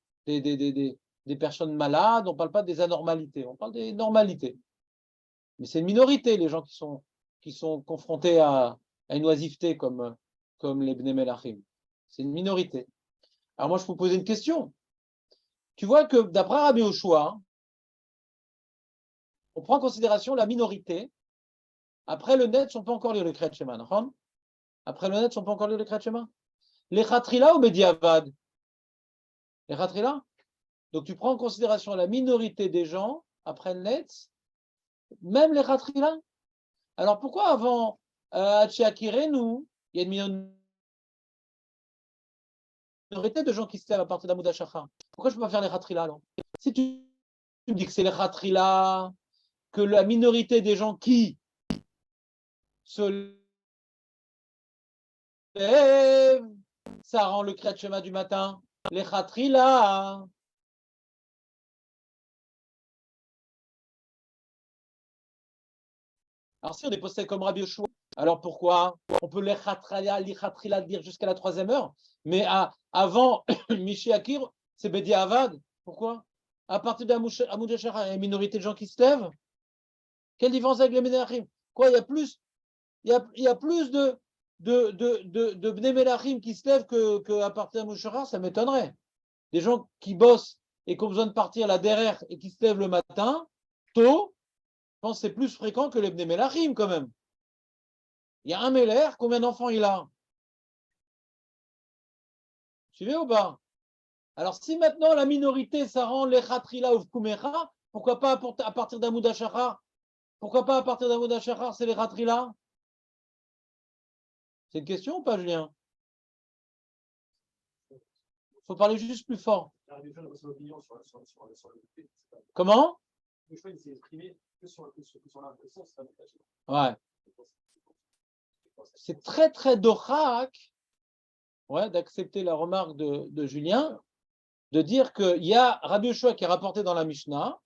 personnes malades, on ne parle pas des anormalités, on parle des normalités. Mais c'est une minorité, les gens qui sont confrontés à une oisiveté comme les Bnei Melachim. C'est une minorité. Alors moi, je peux vous poser une question. Tu vois que d'après Rabbi Yoshua, on prend en considération la minorité. Après le net, on peut encore lire le Kriyat Shema. Après le net, on peut encore lire le Kriyat Shema. Les Khatrila ou Mediavad? Les Khatrila. Donc tu prends en considération la minorité des gens après le net, même les Khatrila. Alors pourquoi avant Hachiakirenu, il y a une minorité de gens qui se lèvent à partir d'Hamoud HaShachar? Pourquoi je ne peux pas faire les Khatrila alors? Si tu me dis que c'est les Khatrila, que la minorité des gens qui se lèvent, ça rend le Kriyat Shema du matin, les Khatrila. Alors si on est posté comme Rabbi Yoshua, alors pourquoi on peut les Khatrila dire jusqu'à la 3e heure, mais avant Michi Akir, c'est Bedi Avad. Pourquoi? À partir d'Hamoud HaShachar, il y a une minorité de gens qui se lèvent. Quelle différence avec les Menachim? Quoi, il y a plus de Bnei Melachim qui se lèvent qu'à partir d'Hamoud HaShachar, ça m'étonnerait. Des gens qui bossent et qui ont besoin de partir là derrière et qui se lèvent le matin, tôt, je pense que c'est plus fréquent que les Bnei Melachim quand même. Il y a un Meller, combien d'enfants il a? Suivez ou pas? Alors si maintenant la minorité, ça rend les Khatrila ou Kumecha, pourquoi pas à partir d'Hamoud HaShachar? Pourquoi pas à partir d'Amoud HaShachar, c'est les Khatrila? C'est une question ou pas, Julien? Il faut parler juste plus fort. Comment? Ouais. C'est très, très dochak, ouais, d'accepter la remarque de Julien, de dire qu'il y a Rabbi Yoshua qui est rapporté dans la Mishnah.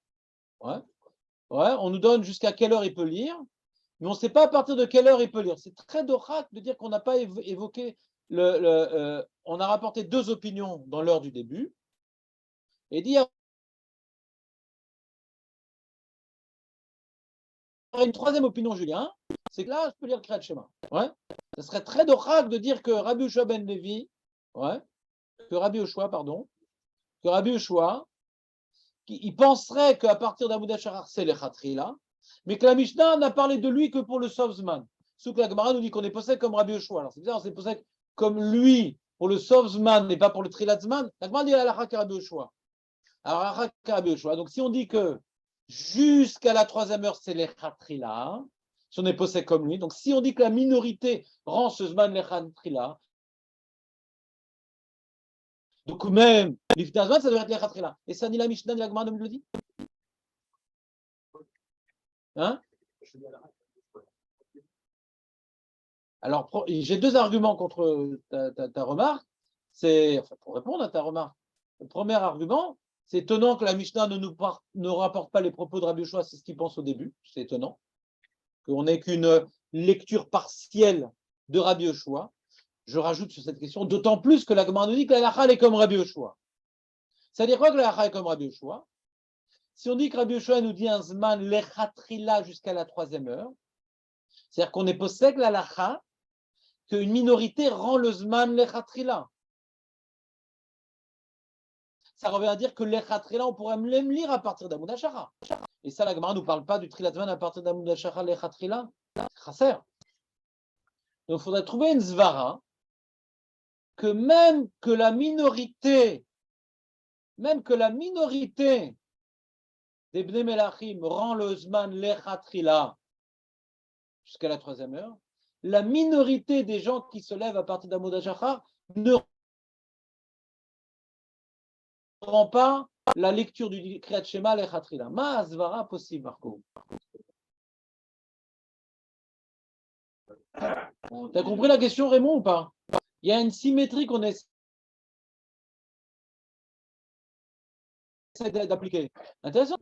Ouais, ouais, on nous donne jusqu'à quelle heure il peut lire, mais on ne sait pas à partir de quelle heure il peut lire. C'est très dochak de dire qu'on n'a pas évoqué on a rapporté deux opinions dans l'heure du début, et dire une troisième opinion, Julien, c'est que là, je peux lire le Kriyat Shema. Ouais. Ça serait très dochak de dire que Rabbi Yoshua ben Levi, ouais, que Rabbi Yoshua, il penserait qu'à partir d'Amoud HaShachar, c'est les Khatrila, mais que la Mishnah n'a parlé de lui que pour le Sovzman. Sauf que la Gemara nous dit qu'on est possède comme Rabbi Yoshua. Alors c'est bizarre, on s'est possède comme lui pour le Sovzman et pas pour le Trilatzman. La Gemara dit Alakha Rabbi Yoshua. Alors Alakha Rabbi Yoshua. Donc si on dit que jusqu'à la troisième heure, c'est les Khatrila, si on est possède comme lui, donc si on dit que la minorité rend ce Zman les Khatrila, donc même l'Iftazman, ça devrait être les Khatrila. Et ça ni la Mishnah ni la Gemara nous le dit. Hein? Alors, j'ai deux arguments contre ta remarque. Pour répondre à ta remarque. Le premier argument, c'est étonnant que la Mishnah ne rapporte pas les propos de Rabbi Yoshua, c'est ce qu'il pense au début. C'est étonnant. Qu'on n'ait qu'une lecture partielle de Rabbi Yoshua. Je rajoute sur cette question, d'autant plus que la Gemara nous dit que la halakha est comme Rabbi Yoshua. Ça veut dire quoi que la halakha est comme Rabbi Yoshua? Si on dit que Rabbi Yoshua nous dit un zman lechatrila jusqu'à la troisième heure, c'est-à-dire qu'on est possède la halakha, qu'une minorité rend le zman lechatrila. Ça revient à dire que lechatrila, on pourrait même lire à partir d'Amoud HaShachar. Et ça, la Gemara ne nous parle pas du trilatman à partir d'Amoud HaShachar lechatrila. C'est chasser. Donc, il faudrait trouver une zvara que même que la minorité des Bnei Melachim rend le zman lechatrila jusqu'à la troisième heure, la minorité des gens qui se lèvent à partir d'Amoud HaShachar ne rend pas la lecture du Kriyat Shema lechatrila. Ma azvara possible, Marco. T'as compris la question, Raymond, ou pas? Il y a une symétrie qu'on essaie d'appliquer. Intéressant.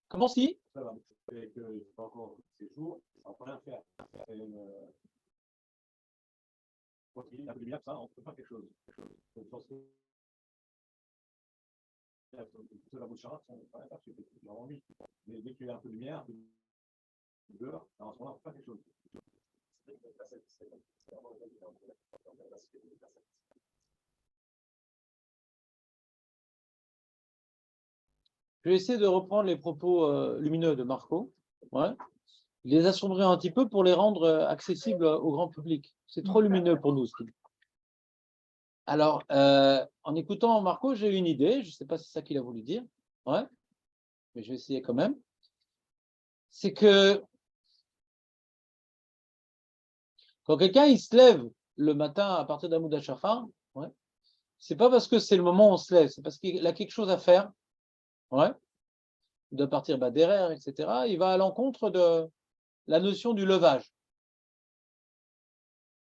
Comment si? Ça va, que pas encore ces jours, on peut rien faire. Il y a un peu de lumière, ça, on peut faire quelque chose. Je pense que la bouche charade, on peut rien faire, c'est envie. Mais dès qu'il y a un peu de lumière, de dehors, en ce moment, on peut faire quelque chose. Je vais essayer de reprendre les propos lumineux de Marco. Ouais. Il les assombrir un petit peu pour les rendre accessibles au grand public. C'est trop lumineux pour nous. Alors, en écoutant Marco, j'ai eu une idée. Je ne sais pas si c'est ça qu'il a voulu dire. Ouais. Mais je vais essayer quand même. C'est que quand quelqu'un il se lève le matin à partir d'Amoud HaShachar, ouais, c'est pas parce que c'est le moment où on se lève, c'est parce qu'il a quelque chose à faire. Ouais. Il doit partir derrière, etc. Il va à l'encontre de la notion du levage.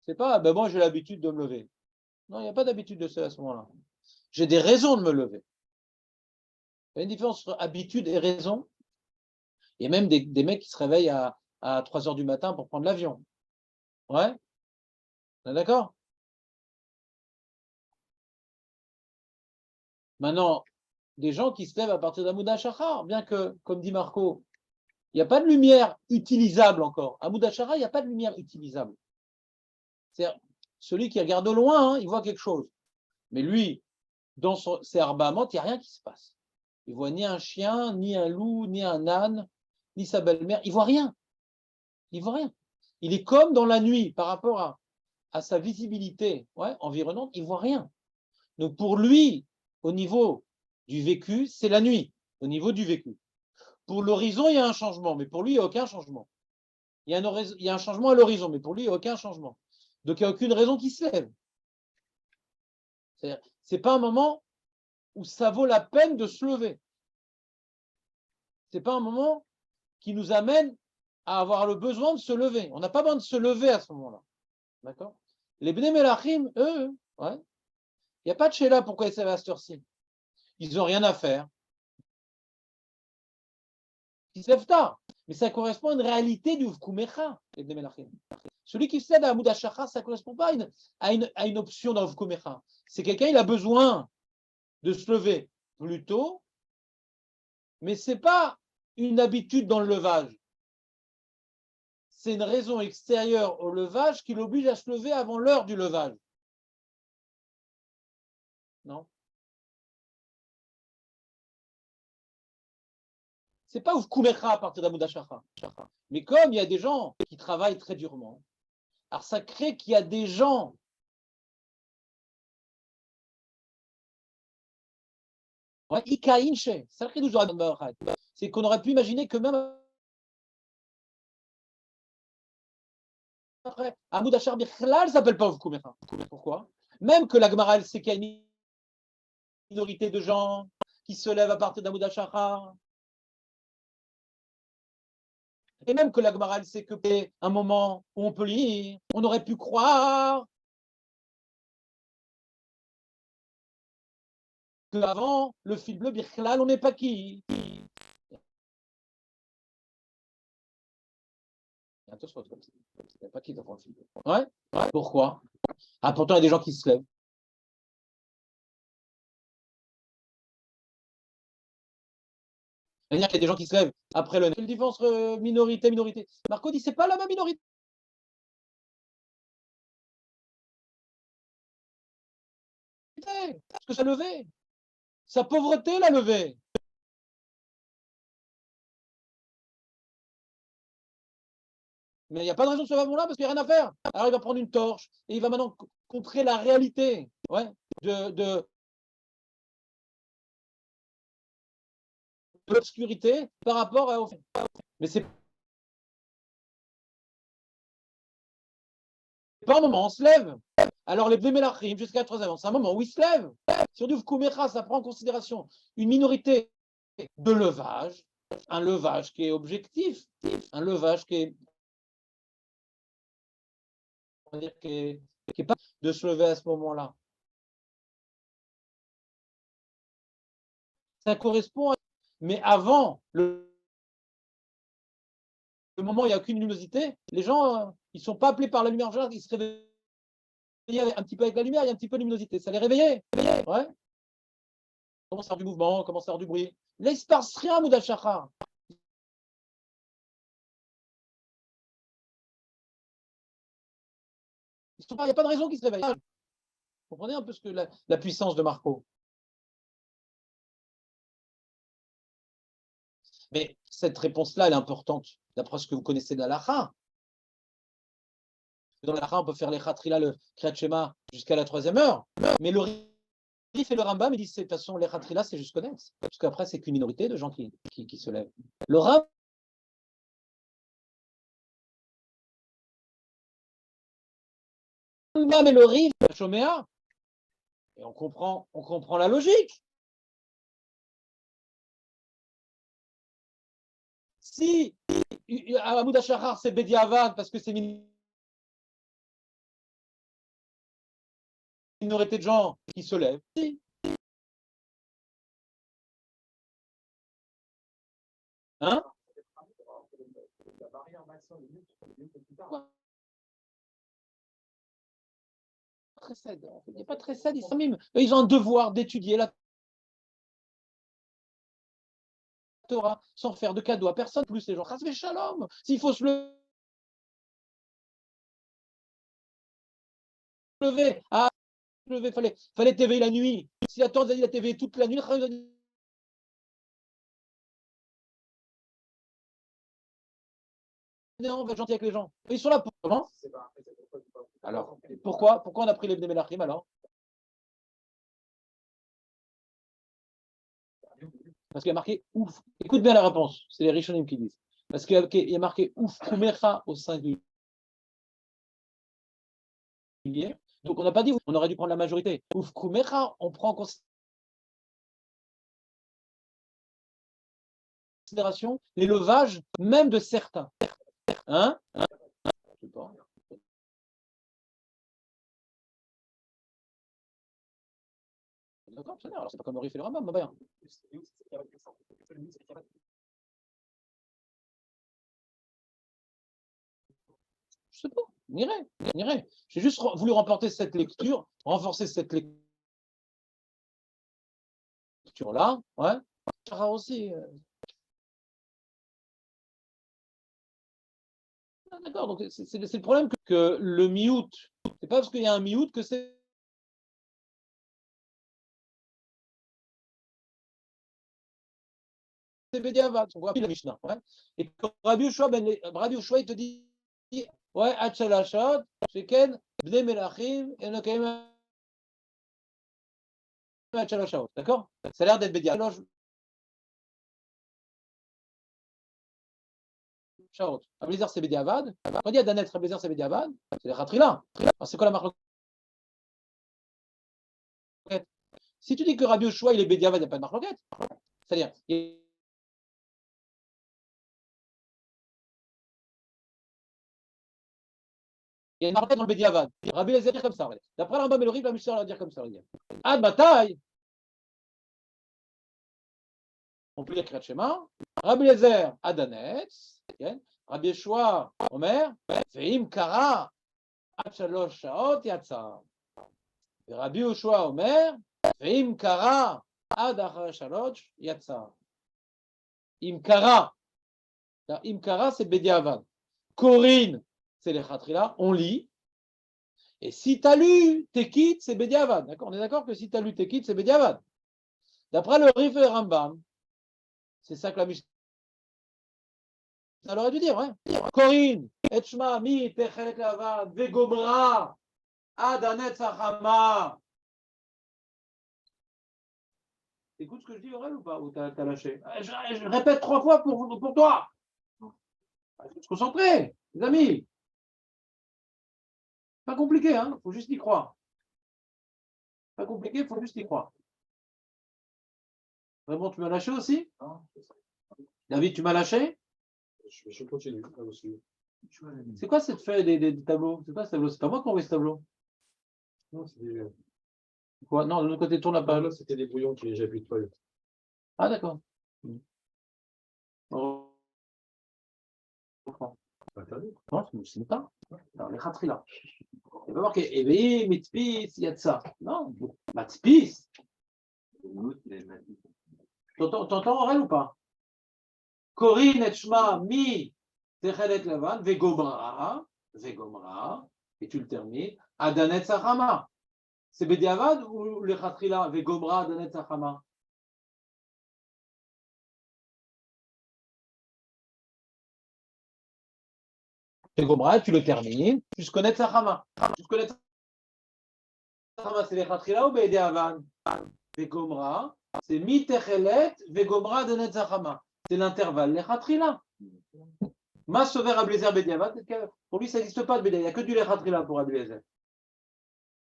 C'est pas, moi j'ai l'habitude de me lever. Non, il n'y a pas d'habitude de se lever à ce moment-là. J'ai des raisons de me lever. Il y a une différence entre habitude et raison. Il y a même des mecs qui se réveillent à 3 heures du matin pour prendre l'avion. Ouais? D'accord? Maintenant, des gens qui se lèvent à partir d'Amoud HaShachar, bien que, comme dit Marco, il n'y a pas de lumière utilisable encore. À Amoud HaShachar, il n'y a pas de lumière utilisable. C'est-à-dire, celui qui regarde au loin, il voit quelque chose. Mais lui, dans ses arbaaments, il n'y a rien qui se passe. Il ne voit ni un chien, ni un loup, ni un âne, ni sa belle-mère. Il ne voit rien. Il ne voit rien. Il est comme dans la nuit par rapport à sa visibilité environnante, il ne voit rien. Donc pour lui, au niveau du vécu, c'est la nuit, au niveau du vécu. Pour l'horizon, il y a un changement, mais pour lui, il n'y a aucun changement. Il y a un changement à l'horizon, mais pour lui, il n'y a aucun changement. Donc, il n'y a aucune raison qu'il se lève. Ce n'est pas un moment où ça vaut la peine de se lever. Ce n'est pas un moment qui nous amène à avoir le besoin de se lever. On n'a pas besoin de se lever à ce moment-là. D'accord? Les Bnei Melachim, eux, ouais, il n'y a pas de Sheila pourquoi ils se lèvent à cette heure-ci. Ils n'ont rien à faire. Ils se lèvent tard. Mais ça correspond à une réalité du Vkumecha, les Bnei Melachim. Celui qui se lève à Amoud HaShachar, ça ne correspond pas à une option dans le Vkumecha. C'est quelqu'un, il a besoin de se lever plus tôt, mais ce n'est pas une habitude dans le levage. C'est une raison extérieure au levage qui l'oblige à se lever avant l'heure du levage. Non? C'est pas Uvkumecha à partir d'Amoud HaShachar. Mais comme il y a des gens qui travaillent très durement, alors ça crée qu'il y a des gens c'est qu'on aurait pu imaginer que même après, Amoud HaShachar Bichlal ne s'appelle pas Uvkumecha. Pourquoi? Même que la Gemara, elle sait qu'il y a une minorité de gens qui se lèvent à partir d'Amoud HaShachar. Et même que la Gemara, elle sait que c'est un moment où on peut lire, on aurait pu croire qu'avant le fil bleu Bichlal, on n'est pas qui. Il n'y a pas qui devant le fil bleu. Ouais. Pourquoi? Ah, pourtant, il y a des gens qui se lèvent. C'est-à-dire qu'il y a des gens qui se lèvent après le. Quelle différence minorité. Marco dit c'est pas la même minorité. Parce que ça levait. Sa pauvreté l'a levé. Mais il n'y a pas de raison de ce moment-là parce qu'il n'y a rien à faire. Alors il va prendre une torche et il va maintenant contrer la réalité de l'obscurité par rapport à. Mais c'est pas un moment, on se lève. Alors les Bnémelachim, jusqu'à 3 avant, c'est un moment où ils se lèvent. Sur du Vkumecha, ça prend en considération une minorité de levage, un levage qui est objectif, un levage qui est, on va dire, qui est pas de se lever à ce moment-là. Ça correspond à. Mais avant le moment où il n'y a aucune luminosité, les gens, ils ne sont pas appelés par la lumière, ils se réveillent un petit peu avec la lumière, il y a un petit peu de luminosité. Ça les réveillait. Ouais. Commence à faire du mouvement, commence à faire du bruit. Là, il ne se passe rien, Amoud HaShachar. Il n'y a pas de raison qu'ils se réveillent. Vous comprenez un peu la puissance de Marco. Mais cette réponse-là, elle est importante, d'après ce que vous connaissez de la Lacha. Dans la Lacha, on peut faire les Khatrila, le Kriyat Shema, jusqu'à la 3e heure. Mais le Rif et le Rambam, ils disent de toute façon, les Khatrila, c'est jusqu'au Netz. Parce qu'après, c'est qu'une minorité de gens qui se lèvent. Le Rambam et le Rif, Shoméa, et on comprend la logique. Si Amoud HaShachar, c'est Bediavad, parce que c'est une minorité de gens qui se lèvent. Si. Hein? Il n'y a pas de Tressad, ils ont un devoir d'étudier la Torah sans faire de cadeau à personne, plus les gens. Chasvé Shalom, s'il faut se lever, fallait t'éveiller la nuit. Si la Torah a dit à t'éveiller toute la nuit, on va être gentil avec les gens. Ils sont là pour comment? Alors, pourquoi on a pris les Bnei Melachim alors? Parce qu'il y a marqué ouf. Écoute bien la réponse, c'est les Rishonim qui disent. Parce qu'il y a marqué ouf kumecha au singulier. Donc on n'a pas dit, on aurait dû prendre la majorité. Ouf kumecha, on prend en considération l'élevage même de certains. Hein? Je sais pas. D'accord, c'est bien. Alors c'est pas comme Orif et le Rambam, bien. Je sais pas, on irait. J'ai juste voulu remporter cette lecture, renforcer cette lecture-là. Ouais. Sarah aussi. Ah, d'accord, donc c'est le problème que le miout, c'est pas parce qu'il y a un miout que c'est Bédiavat. On voit plus la Mishnah. Ouais. Et quand Rabbi Yoshua, il te dit ouais, Hachalachot, Sheken, Bnei Melachim, et Nokaim Hachalachot. D'accord? Ça a l'air d'être Bédiavat. Ablézer, c'est Bédiavad. Quand il y a Danet, Ablézer, c'est Bédiavad. C'est les Khatrila. C'est quoi la marque? Si tu dis que Rabbi Yoshua, il est Bédiavad, il n'y a pas de marque. C'est-à-dire, il y a une marque dans le Bédiavad. Rabbi Eliezer dire comme ça. D'après le Rambam et le Rif, la Mishnah va dire comme ça. Ad Bataille, on peut lire Kriyat Shema. Rabbi Eliezer, Adanet. Rabbi Yoshua, Omer. Veim Kara, Ad Shalosh Shaot, Yatsa. Rabbi Yoshua, Omer. Veim Kara, Ad Achar Shalosh, Yatsa. Imkara. Imkara, c'est Bédiavad. Corinne, c'est les Khatrila. On lit. Et si tu as lu Tekit, c'est Bédiavad. D'accord? On est d'accord que si tu as lu Tekit, c'est Bédiavad. D'après le Rif et le Rambam, c'est ça que la Mishnah aurait dû dire. Ouais. Corinne, Etchma, Mi, Techelet Lavad, Vegomra, Adanet Sachama. Écoute ce que je dis, Aurel, ou pas? Ou t'as lâché? Je répète 3 fois pour toi. Il faut se concentrer, les amis. Pas compliqué, hein? Il faut juste y croire. Pas compliqué, il faut juste y croire. Vraiment, tu m'as lâché aussi? David, tu m'as lâché? Je continue. C'est quoi cette feuille des tableaux? C'est quoi ce tableau? C'est pas moi qui ai envoyé ce tableau. Non, c'est des... Quoi? Non, de l'autre côté, tourne la page. Là, c'était des brouillons qui j'ai plus de feuilles. Ah, d'accord. Non, c'est pas. Non, les khatri là. Il n'y a pas marqué Evi, Mitpis, Yatsa. Non, Matpis. T'entends Aurel ou pas? Corinne, Etchma, Mi, Techelet Lavan, Vegomra, et tu le termines, Adanet Sachama. C'est Bédiavad ou les khatri là, Vegomra, Adanet Sachama? Vegomra, tu le termines, tu connais Sachama. Tu connais Sachama, c'est les khatri là ou Bédiavad? Vegomra, c'est Mi Techelet, Vegomra, Adanet Sachama. C'est l'intervalle, les khatri là. Ma sauver Ablézer Bédiavad, pour lui, ça n'existe pas de Bédiavad. Il n'y a que du Lechatrila pour Ablézer.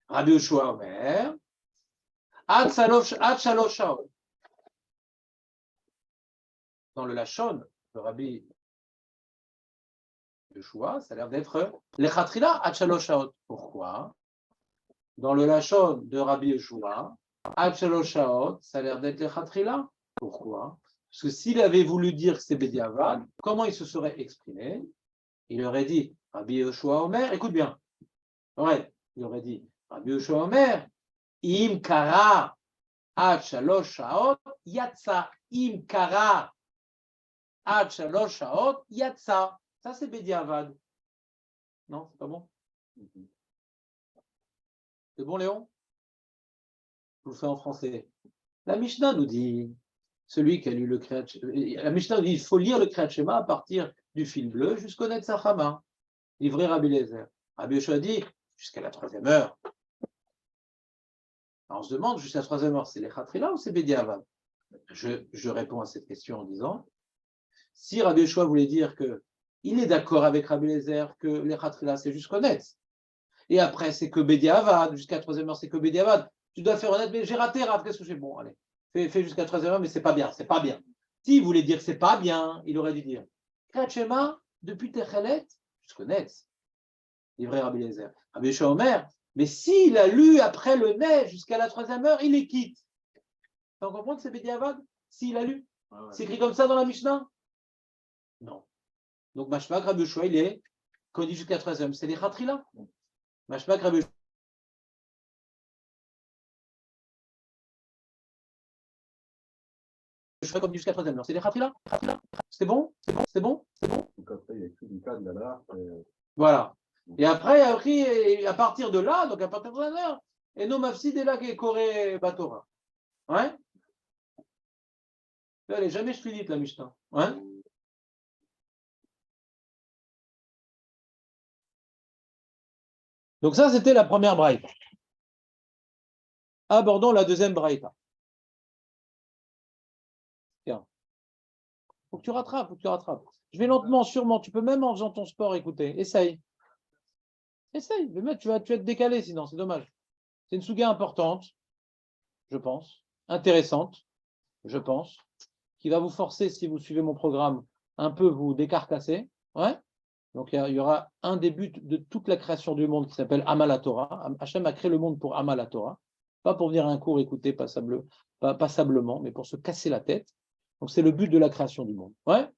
Rabbi Yoshua Omer, Ad Shalosh Shaot. Dans le Lachon de Rabbi Yoshua, ça a l'air d'être Lechatrila Ad Shalosh Shaot. Pourquoi? Dans le Lachon de Rabbi Yoshua, Ad Shalosh Shaot, ça a l'air d'être Lechatrila. Pourquoi? Parce que s'il avait voulu dire que c'est Bédiavad, comment il se serait exprimé? Il aurait dit, Rabbi Yoshua Omer, écoute bien, ouais, il aurait dit, Rabbi Yoshua Omer, Im Kara Ad Shalosh Shaot Yatsa. Im Kara Ad Shalosh Shaot Yatsa. Ça, c'est Bédiavad. Non, c'est pas bon? C'est bon, Léon? Je vous le fais en français. La Mishnah nous dit, celui qui a lu le Kriyat Shema, la Mishnah nous dit, il faut lire le Kriyat Shema à partir du fil bleu jusqu'au Netzachama. Livré Rabbi Eliezer. Rabbi Yoshua dit, jusqu'à la 3e heure. Alors on se demande, jusqu'à la 3e heure, c'est les Khatrila ou c'est Bédiavad? Je réponds à cette question en disant, si Rabbi Yoshua voulait dire qu'il est d'accord avec Rabbi Eliezer que les Khatrila, c'est juste connaître, et après, c'est que Bediavad, jusqu'à 3e heure, c'est que Bediavad, tu dois faire honnête, mais j'ai raté, Rav, qu'est-ce que je fais? Bon, allez, fais jusqu'à 3e heure, mais c'est pas bien, c'est pas bien. S'il voulait dire que c'est pas bien, il aurait dû dire, Kriyat Shema, depuis Techelet, je connais, livré Rabbi Eliezer. Rabbi Yoshua Omer, mais s'il a lu après le Nez jusqu'à la 3e heure, il les quitte. Tu comprends que c'est Bediavad? S'il a lu? C'est écrit comme ça dans la Mishnah? Non. Donc, Mashmak, Rabbi Yoshua, il est, quand il dit jusqu'à 3e, c'est les Khatrila. Mashmak, Rabbi Yoshua, comme dit jusqu'à 3e, c'est les Khatrila. C'est bon? C'est bon? Donc après, il y a écrit du cadre là. Voilà. Et après, à partir de là, donc à partir de là, et non mafsid est là qui est Koré Batora. Ouais? Elle n'est jamais ch'lidite, la Mishnah. Ouais? Donc ça, c'était la première braïta. Abordons la deuxième braïta. Tiens. Faut que tu rattrapes, Je vais lentement, sûrement. Tu peux même en faisant ton sport écouter. Essaye. Mais tu vas être décalé sinon, c'est dommage. C'est une souga importante, je pense. Intéressante, je pense. Qui va vous forcer, si vous suivez mon programme, un peu vous décarcasser. Ouais? Donc il y aura un des buts de toute la création du monde qui s'appelle Amal Torah. Hachem a créé le monde pour Amal Torah. Pas pour venir à un cours écouter passablement, mais pour se casser la tête. Donc c'est le but de la création du monde. Ouais?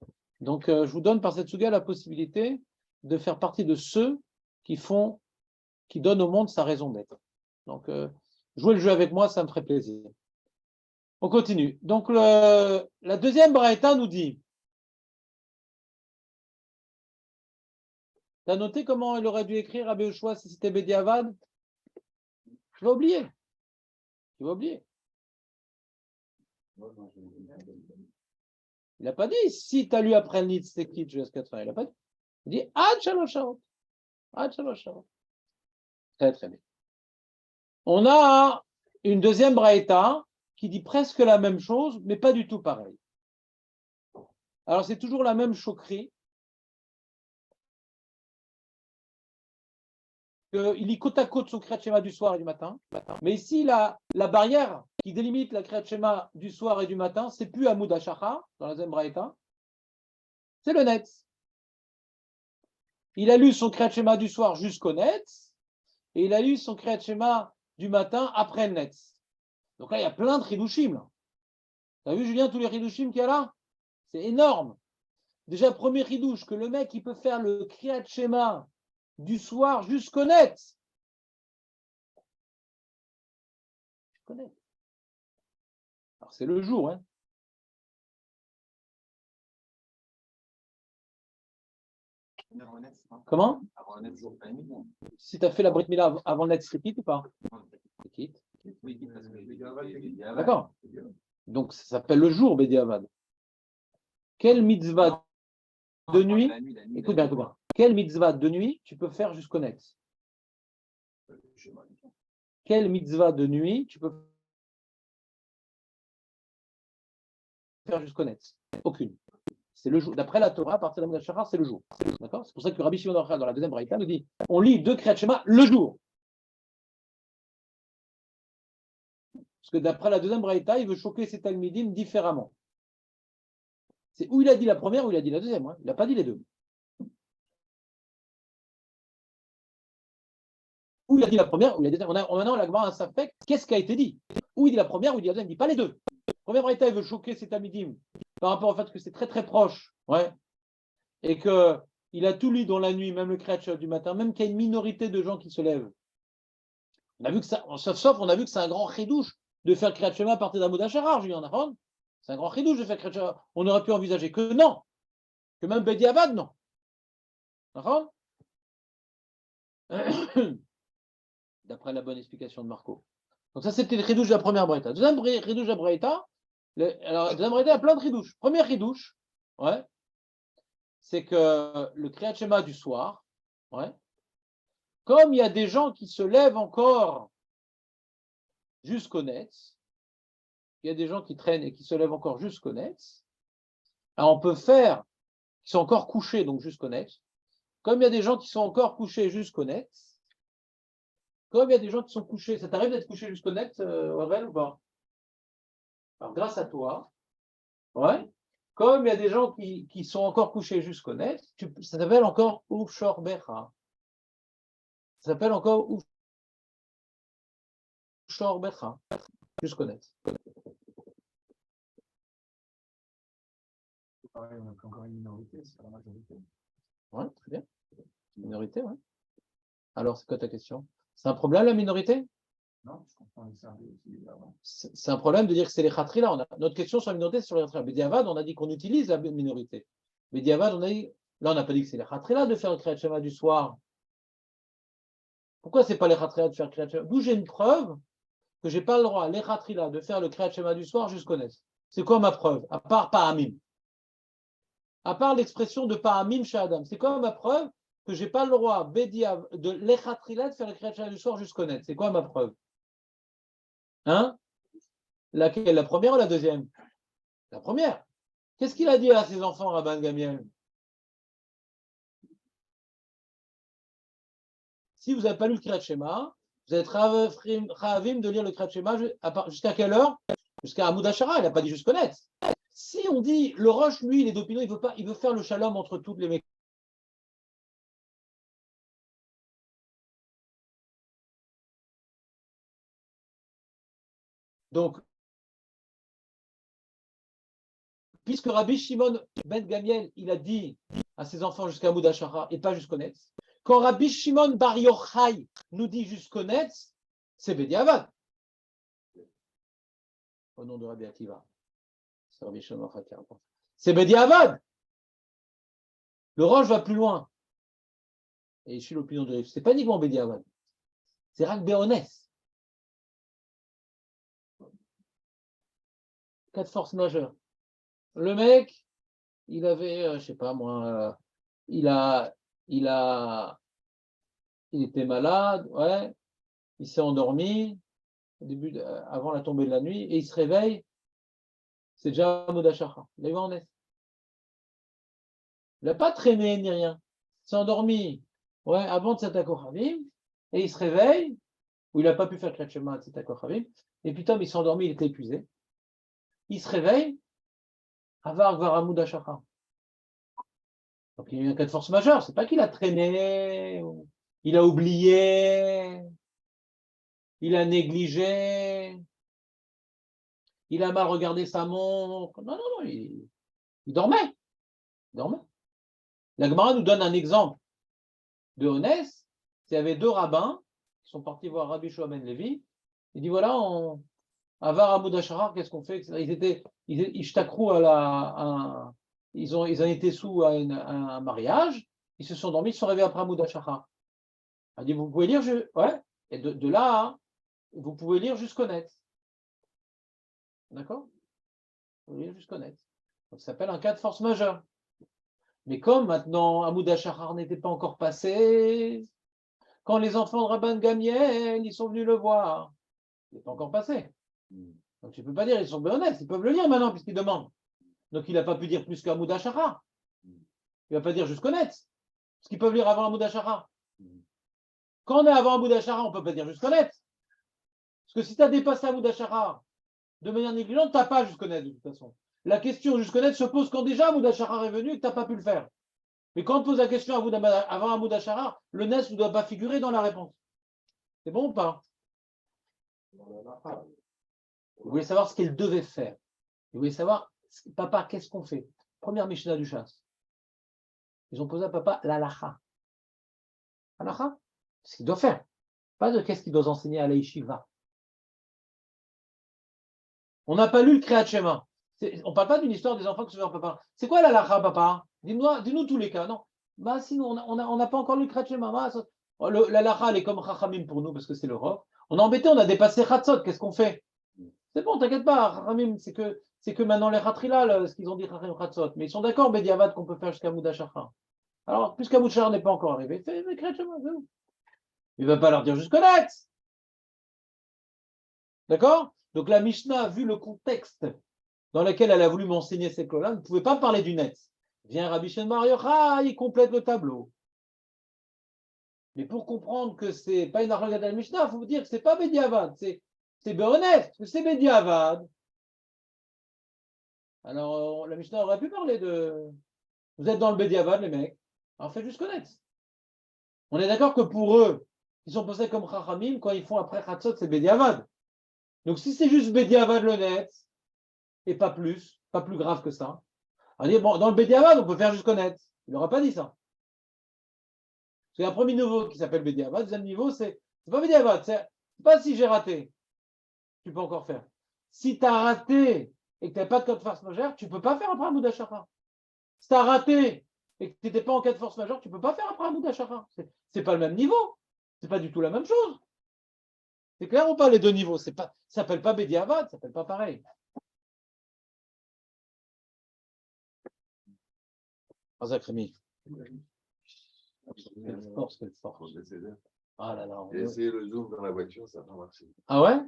Donc je vous donne par cette souga la possibilité de faire partie de ceux qui donnent au monde sa raison d'être. Donc jouez le jeu avec moi, ça me ferait plaisir. On continue. Donc la deuxième braïta nous dit, tu as noté comment il aurait dû écrire Rabbi Yoshua si c'était Bediavad? Tu vas oublier. Il n'a pas dit, si tu as lu après le Nitz, c'est qui jusqu'à 4 ans. Il n'a pas dit. Il dit, Ad Shalosh Shaot. Très, très bien. On a une deuxième braïta qui dit presque la même chose, mais pas du tout pareil. Alors, c'est toujours la même choquerie. Il lit côte à côte son Kriyat Shema du soir et du matin. Mais ici, la barrière qui délimite la Kriyat Shema du soir et du matin, c'est plus Amoud Hashachar, dans la deuxième braïta, c'est le Netz. Il a lu son Kriyat Shema du soir jusqu'au Netz, et il a lu son Kriyat Shema du matin après le Netz. Donc là, il y a plein de Chidushim. Tu as vu, Julien, tous les Chidushim qu'il y a là? C'est énorme. Déjà, premier Chidush, que le mec, il peut faire le Kriyat Shema du soir jusqu'au Netz. Je connais. Alors, c'est le jour, hein. Comment? Si tu as fait la Brit Mila avant le Netz, c'est quitte ou pas? Quitte. D'accord. Donc, ça s'appelle le jour, Bediavad. Quelle mitzvah de nuit? Écoute bien. Quelle mitzvah de nuit tu peux faire jusqu'au Netz? Quelle mitzvah de nuit tu peux faire jusqu'au Netz? Aucune. C'est le jour. D'après la Torah, à partir de la Shachar, c'est le jour. D'accord? C'est pour ça que Rabbi Shimon Bar Yochai, dans la deuxième braïta, nous dit on lit deux Kriyat Shema le jour. Parce que d'après la deuxième braïta, il veut choquer ses talmidim différemment. C'est où il a dit la première ou il a dit la deuxième. Hein. Il n'a pas dit les deux. Où il a dit la première ou la deuxième. Maintenant, la Gemara a un fait. Qu'est-ce qui a été dit? Où il dit la première ou il dit la deuxième. Il ne dit pas les deux. Première braïta, il veut choquer ses talmidim par rapport au fait que c'est très très proche. Ouais. Et qu'il a tout lu dans la nuit, même le Kriyat Shema du matin, même qu'il y a une minorité de gens qui se lèvent. On a vu que ça, sauf on a vu que c'est un grand chidouche de faire Kriyat Shema à partir d'Amoud Hashachar, Julien Nahon. C'est un grand chidouche de faire Kriyat Shema. On aurait pu envisager que non, que même Bediavad, non. Nahon. D'après la bonne explication de Marco. Donc ça, c'était le chidouche de la première braïta. Deuxième chidouche de la braïta, alors deuxième braïta, il y a plein de chidouches. Premier chidouche, ouais, c'est que le Kriyat Shema du soir, ouais, comme il y a des gens qui se lèvent encore jusqu'au Netz, il y a des gens qui traînent et qui se lèvent encore jusqu'au Netz. Alors on peut faire, qui sont encore couchés, donc jusqu'au Netz. Comme il y a des gens qui sont encore couchés jusqu'au Netz, comme il y a des gens qui sont couchés, ça t'arrive d'être couché jusqu'au Netz, Aurel, ou pas? Alors grâce à toi, ouais. Comme il y a des gens qui sont encore couchés jusqu'au Netz, ça s'appelle encore Ufshor Becha. Ça s'appelle encore Ufshor Becha, jusqu'au Netz. Pareil, on a encore une minorité, c'est pas la majorité. Ouais, très bien. Minorité, ouais. Alors, c'est quoi ta question? C'est un problème, la minorité? Non, je comprends les services aussi avant. C'est un problème de dire que c'est les khatrila. Notre question sur la minorité, c'est sur les khatrila. Bediavad, on a dit qu'on utilise la minorité. Bediavad, on a dit, là, on n'a pas dit que c'est les khatrila de faire le Kriyat Shema du soir. Pourquoi c'est pas les khatrila de faire le Kriyat Shema? D'où j'ai une preuve que j'ai pas le droit, les khatrila, de faire le Kriyat Shema du soir jusqu'au Nes. C'est quoi ma preuve? À part Pa'amim. À part l'expression de Pa'amim chez Adam. C'est quoi ma preuve que j'ai pas le droit, de les khatrila, de faire le Kriyat Shema du soir jusqu'au Nes? C'est quoi ma preuve? Hein? Laquelle? La première ou la deuxième? La première. Qu'est-ce qu'il a dit à ses enfants, Rabban Gamiel? Si vous n'avez pas lu le Kriyat Shema, vous êtes ravim de lire le Kriyat Shema jusqu'à quelle heure? Jusqu'à Hamoud Hashara, il n'a pas dit jusqu'au Netz. Si on dit, le Roche, lui, il est d'opinion, il veut faire le shalom entre toutes les mecs. Donc, puisque Rabbi Shimon ben Gamiel, il a dit à ses enfants jusqu'à Hamoud Hashara et pas jusqu'au Netz, quand Rabbi Shimon bar Yochai nous dit jusqu'au Netz, c'est Bediavad. Au nom de Rabbi Akiva. C'est Rabbi Shimon qui rapporte. C'est Bediavad. Le Roche va plus loin. Et je suis l'opinion de Riff. C'est pas uniquement Bediavad. C'est Rak Béonès. Cas de force majeure. Le mec, il avait, je sais pas moi, il était malade, ouais, il s'est endormi avant la tombée de la nuit, et il se réveille, c'est déjà Hamoud Hashara. Il a eu en est. Il n'a pas traîné ni rien. Il s'est endormi, ouais, avant de s'attaquer au Khavim, et il se réveille, où il n'a pas pu faire Kriyat Shema de s'attaquer au Khavim, et puis Tom, il s'est endormi, il était épuisé. Il se réveille, Avar Gvar Hamoud Hashara. Donc il y a eu un cas de force majeure, c'est pas qu'il a traîné, il a oublié, il a négligé, il a mal regardé sa montre. Non, non, non, il dormait. Il dormait. La Gemara nous donne un exemple de Honès. Il y avait deux rabbins qui sont partis voir Rabbi Shua ben Levi. Il dit voilà, Avar Hamoud Hashara, qu'est-ce qu'on fait? Ils shtakrou ils en étaient sous à un mariage, ils se sont dormis, ils se sont réveillés après Hamoud Hashara. Il dit vous pouvez lire, ouais, et de là, hein, vous pouvez lire jusqu'au net. D'accord? Vous pouvez lire jusqu'au net. Donc, ça s'appelle un cas de force majeure. Mais comme maintenant Hamoud Hashara n'était pas encore passé, quand les enfants de Rabban Gamiel, ils sont venus le voir, il n'est pas encore passé. Donc tu ne peux pas dire, ils sont honnêtes, ils peuvent le lire maintenant puisqu'ils demandent. Donc il n'a pas pu dire plus qu'Hamoud Hashara. Il ne va pas dire jusqu'au net. Parce qu'ils peuvent lire avant Hamoud Hashara. Quand on est avant Hamoud Hashara, on ne peut pas dire jusqu'au net. Parce que si tu as dépassé Hamoud Hashara de manière négligente, tu n'as pas jusqu'au net de toute façon. La question jusqu'au net se pose quand déjà Hamoud Hashara est venu et que tu n'as pas pu le faire. Mais quand on pose la question avant Hamoud Hashara, le net ne doit pas figurer dans la réponse. C'est bon ou pas? Vous voulez savoir ce qu'il devait faire. Vous voulez savoir, papa, qu'est-ce qu'on fait? Première Mishnah du chasse. Ils ont posé à papa l'alacha. L'alacha, ce qu'il doit faire. Pas de qu'est-ce qu'il doit enseigner à la yeshiva. On n'a pas lu le Kriyat Shema. On ne parle pas d'une histoire des enfants qui se font papa. C'est quoi l'alacha, papa? Dis-nous tous les cas. Non. Bah, sinon, on n'a pas encore lu le Kriyat Shema. L'alacha, elle est comme Chachamim pour nous parce que c'est l'Europe. On est embêté, on a dépassé Chatzot. Qu'est-ce qu'on fait? C'est bon, t'inquiète pas. Chachamim, c'est que maintenant les Khatrila, ce qu'ils ont dit Chachamim Chatzot. Mais ils sont d'accord, Bediavad, qu'on peut faire jusqu'à Hamoud Hashara. Alors, puisqu'Hamoud Hashara n'est pas encore arrivé, fais le Kriyat Shema. Il ne va pas leur dire jusqu'au net. D'accord? Donc la Mishnah, vu le contexte dans lequel elle a voulu m'enseigner ces clés-là, ne pouvait pas parler du Netz. Vient Rabbi Shimon Bar Yochai, il complète le tableau. Mais pour comprendre que ce n'est pas une arrogance de la Mishnah, il faut vous dire que ce n'est pas Bediavad, c'est Béronef, c'est Bediavad. Alors, la Mishnah aurait pu parler de. Vous êtes dans le Bediavad, les mecs. Alors, faites juste connaître. On est d'accord que pour eux, ils sont posés comme Chachamim, quand ils font après Chatzot, c'est Bediavad. Donc, si c'est juste Bediavad le net, et pas plus grave que ça, on dit, bon, dans le Bediavad, on peut faire juste connaître. Il n'aura pas dit ça. C'est un premier niveau qui s'appelle Bediavad. Deuxième niveau, c'est pas Bediavad, c'est pas si j'ai raté. Tu peux encore faire. Si tu as raté et que tu n'as pas de cas de force majeure, tu ne peux pas faire après un Moud Hashachar. Si tu as raté et que tu n'étais pas en cas de force majeure, tu ne peux pas faire après un Moud Hashachar. C'est pas le même niveau. C'est pas du tout la même chose. C'est clair ou pas les deux niveaux? Ça s'appelle pas Bediavad, ça s'appelle pas pareil. Azakrimi. Quelle force, quelle force. Ah là là. J'ai essayé le zoom dans la voiture, ça n'a pas marché. Ah ouais?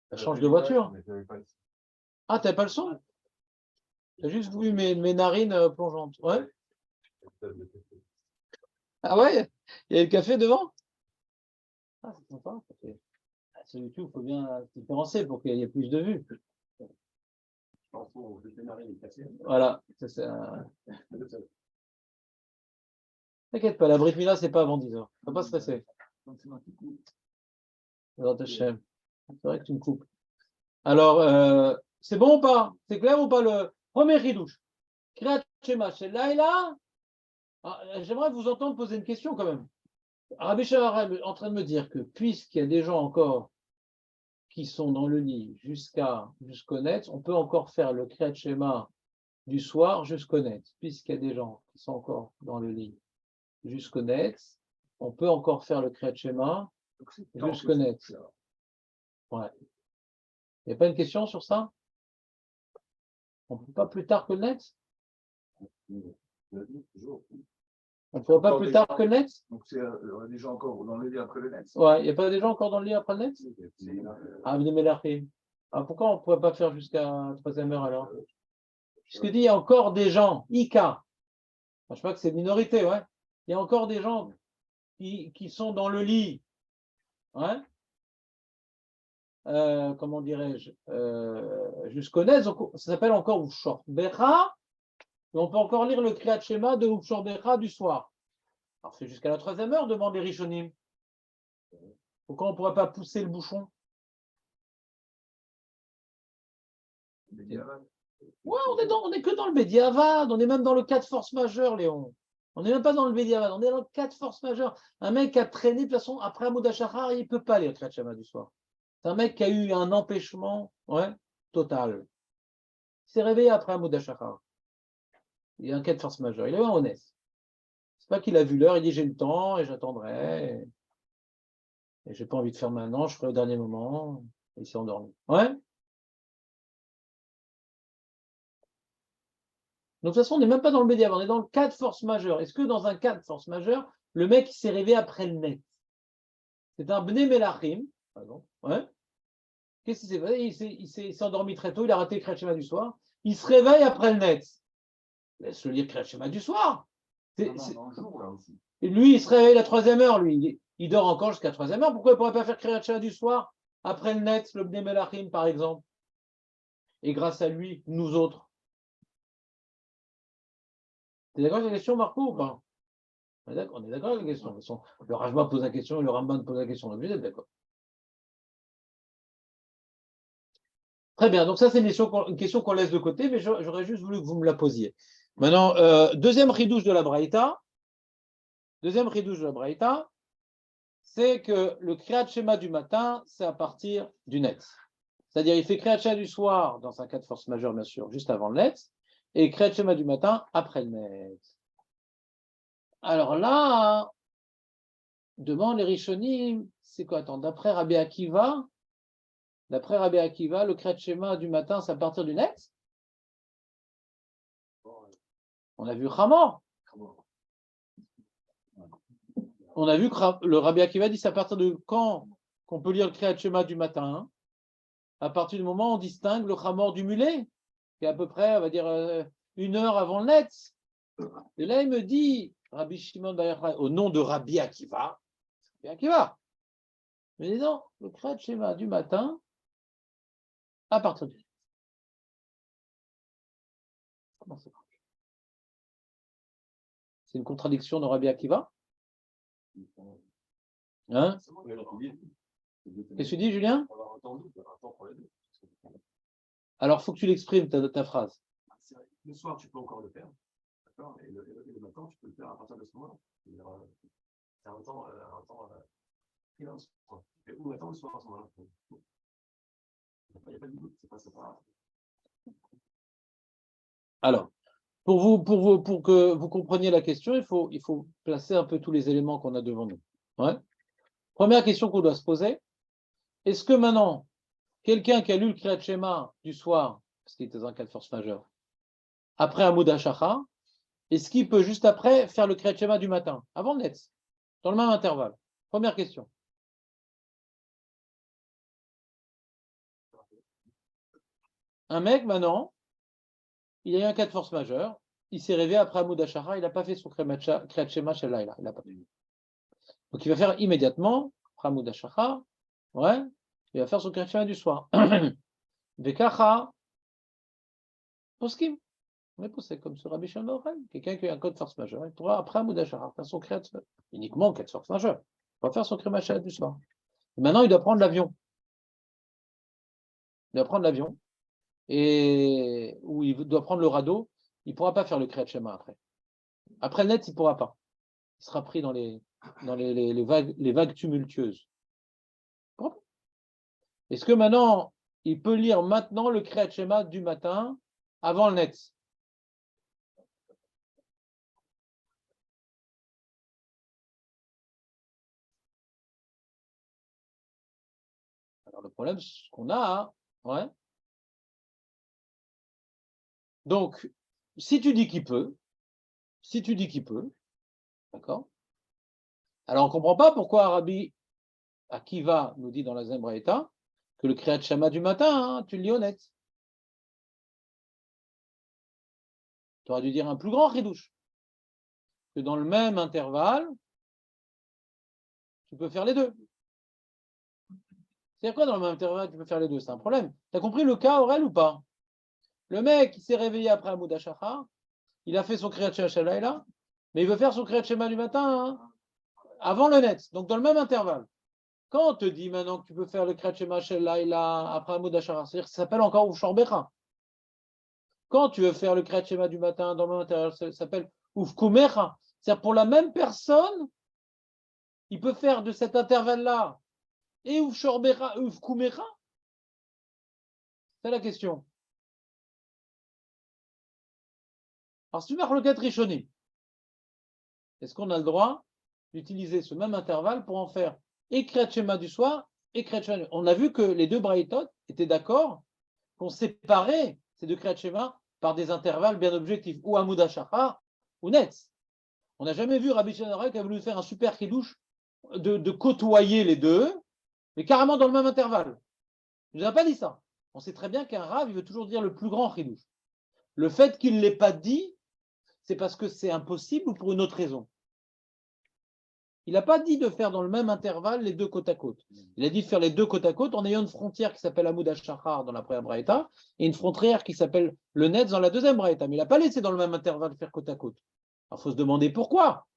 Ça change de voiture. Ah, t'avais pas le son? J'ai juste vu mes narines plongeantes. Ouais. Ah ouais? Il y a le café devant? Ah, c'est sympa. Sur YouTube, il faut bien différencier pour qu'il y ait plus de vues. Voilà. T'inquiète pas, la Brit Mila, c'est pas avant 10 heures. Faut pas stresser. C'est vrai que tu me coupes. Alors, c'est bon ou pas? C'est clair ou pas le premier ridouche? Kriyat Shema chez Laïla. J'aimerais vous entendre poser une question quand même. Rabbi Shahar est en train de me dire que puisqu'il y a des gens encore qui sont dans le lit jusqu'au net, on peut encore faire le Kriyat Shema du soir jusqu'au net. Puisqu'il y a des gens qui sont encore dans le lit jusqu'au net, on peut encore faire le Kriyat Shema jusqu'au net. Ouais. Il n'y a pas une question sur ça? On ne peut pas plus tard que le net? On ne pourrait pas plus tard que le net? Donc, c'est des gens encore dans le lit après le net. Ouais, il n'y a pas des gens encore dans le lit après le net? Ah, pourquoi on ne pourrait pas faire jusqu'à la 3e heure alors? Puisque dit, il y a encore des gens, Ika, je crois que c'est une minorité, ouais. Il y a encore des gens qui sont dans le lit, ouais. Comment dirais-je, jusqu'au net, ça s'appelle encore Ushor Becha, mais on peut encore lire le Kriyat Shema de Ushor Becha du soir. Alors c'est jusqu'à la 3e heure, demande les Rishonim. Pourquoi on ne pourrait pas pousser le bouchon? Ouais, on est que dans le Bediavad, on est même dans le cas de force majeure, Léon. On n'est même pas dans le Bediavad, on est dans le cas de force majeure. Un mec qui a traîné, de toute façon, après Hamoud Hashachar, il ne peut pas lire le Kriyat Shema du soir. C'est un mec qui a eu un empêchement, ouais, total. Il s'est réveillé après Hamoud Hashachar. Il y a un cas de force majeure. Il est honnête. C'est pas qu'il a vu l'heure, il dit j'ai le temps et j'attendrai. Et j'ai pas envie de faire maintenant, je ferai au dernier moment. Et il s'est endormi. Ouais. Donc, de toute façon, on n'est même pas dans le médiaval, on est dans le cas de force majeure. Est-ce que dans un cas de force majeure, le mec s'est réveillé après le net? C'est un Bnei Melachim, par exemple. Ouais. Qu'est-ce qui s'est passé? Il s'est endormi très tôt, il a raté le Kriyat Shema du soir. Il se réveille après le net. Laisse-le lire le Kriyat Shema du soir. Dans le jour, là aussi. Et lui, il se réveille la 3e heure, lui. Il dort encore jusqu'à la 3e heure. Pourquoi il ne pourrait pas faire Kriyat Shema du soir après le net, le Bnei Melachim, par exemple? Et grâce à lui, nous autres. T'es d'accord avec la question, Marco, ou pas? On est d'accord avec la question. Le Rajba pose la question et le Ramban pose la question. Donc, vous êtes d'accord. Très bien. Donc, ça, c'est une question qu'on laisse de côté, mais j'aurais juste voulu que vous me la posiez. Maintenant, deuxième ridouche de la Braïta. C'est que le Kriyat Shema du matin, c'est à partir du net. C'est-à-dire, il fait Kriyat Shema du soir, dans un cas de force majeure, bien sûr, juste avant le net, et Kriyat Shema du matin après le net. Alors là, demande les Rishonim, c'est quoi? Attends, d'après Rabbi Akiva, le Kriyat Shema du matin, c'est à partir du net? On a vu Chamor. On a vu que le Rabbi Akiva dit c'est à partir de quand qu'on peut lire le Kriyat Shema du matin. à partir du moment où on distingue le Hamor du mulet, qui est à peu près, on va dire, 1 heure avant le Netz. Et là, il me dit, Rabbi Shimon Bar Yochai, au nom de Rabbi Akiva, mais dis non, le Kriyat Shema du matin, à partir du. Comment ça marche? C'est une contradiction de Rabbi Akiva? Hein? Qu'est-ce que tu dis, Julien? Alors, il faut que tu l'exprimes, ta phrase. Le soir, tu peux encore le faire. D'accord. Et le matin, tu peux le faire à partir de ce moment-là. C'est un temps freelance. Et ou le matin ou le soir à ce moment-là. Il n'y a pas de doute, c'est pas séparé. Alors, pour que vous compreniez la question, il faut placer un peu tous les éléments qu'on a devant nous. Ouais. Première question qu'on doit se poser, est-ce que maintenant, quelqu'un qui a lu le Kriyat Shema du soir, parce qu'il était dans un cas de force majeure, après Hamoud HaShachar, est-ce qu'il peut juste après faire le Kriyat Shema du matin, avant le Netz, dans le même intervalle? Première question. Un mec, maintenant, il a eu un cas de force majeure, il s'est réveillé après Hamoud HaShachar, il n'a pas fait son Kriyat Shema chez Laïla, il n'a pas fait. Donc il va faire immédiatement, après Hamoud HaShachar, ouais, il va faire son Kriyat Shema du soir. Vekacha, poskim. On est poussé comme ce Rabbi Shimon Bar Yochai. Quelqu'un qui a un code force majeure, il pourra après Hamoud HaShachar faire son Kriyat Shema. Uniquement en cas de force majeure. Il va faire son Kriyat Shema du soir. Et maintenant, il doit prendre l'avion. Il doit prendre l'avion. Ou il doit prendre le radeau. Il ne pourra pas faire le Kriyat Shema après. Après le net, il ne pourra pas. Il sera pris dans les vagues tumultueuses. Est-ce que maintenant, il peut lire maintenant le Kriyat Shema du matin avant le net? Alors le problème, ce qu'on a, ouais. Donc, si tu dis qu'il peut, d'accord? Alors on ne comprend pas pourquoi Rabbi Akiva nous dit dans la Zembraïta que le Kriyat Shema du matin, hein, tu le lis honnête. Tu aurais dû dire un plus grand chidouche. Que dans le même intervalle, tu peux faire les deux. C'est-à-dire quoi dans le même intervalle, tu peux faire les deux? C'est un problème. Tu as compris le cas, Aurel, ou pas? Le mec, il s'est réveillé après Hamoud HaShachar, il a fait son Kriyat Shema Shalayla, mais il veut faire son Kriyat Shema du matin, hein, avant le net, donc dans le même intervalle. Quand on te dit maintenant que tu peux faire le Kriyat Shema Shalayla après Hamoud HaShachar, c'est-à-dire que ça s'appelle encore Ufshor Becha. Quand tu veux faire le Kriyat Shema du matin dans le même intervalle, ça s'appelle Ufkumecha. C'est-à-dire pour la même personne, il peut faire de cet intervalle-là et Ufshor Becha, Ufkumecha. C'est la question. Alors, si tu mets le 4 Rishonim, est-ce qu'on a le droit d'utiliser ce même intervalle pour en faire et Kriyat Shema du soir et Kriyat Shema? On a vu que les deux Braïtot étaient d'accord qu'on séparait ces deux Kriyat Shema par des intervalles bien objectifs, ou Hamoud HaShachar ou Netz. On n'a jamais vu Rabbi Shimon Bar Yochai qui a voulu faire un super kidouche de côtoyer les deux, mais carrément dans le même intervalle. Il ne nous a pas dit ça. On sait très bien qu'un Rav, il veut toujours dire le plus grand kidouche. Le fait qu'il ne l'ait pas dit, c'est parce que c'est impossible ou pour une autre raison. Il n'a pas dit de faire dans le même intervalle les deux côte à côte. Il a dit de faire les deux côte à côte en ayant une frontière qui s'appelle Hamoud HaShachar dans la première braïta et une frontière qui s'appelle le Netz dans la deuxième braïta. Mais il n'a pas laissé dans le même intervalle faire côte à côte. Alors il faut se demander pourquoi.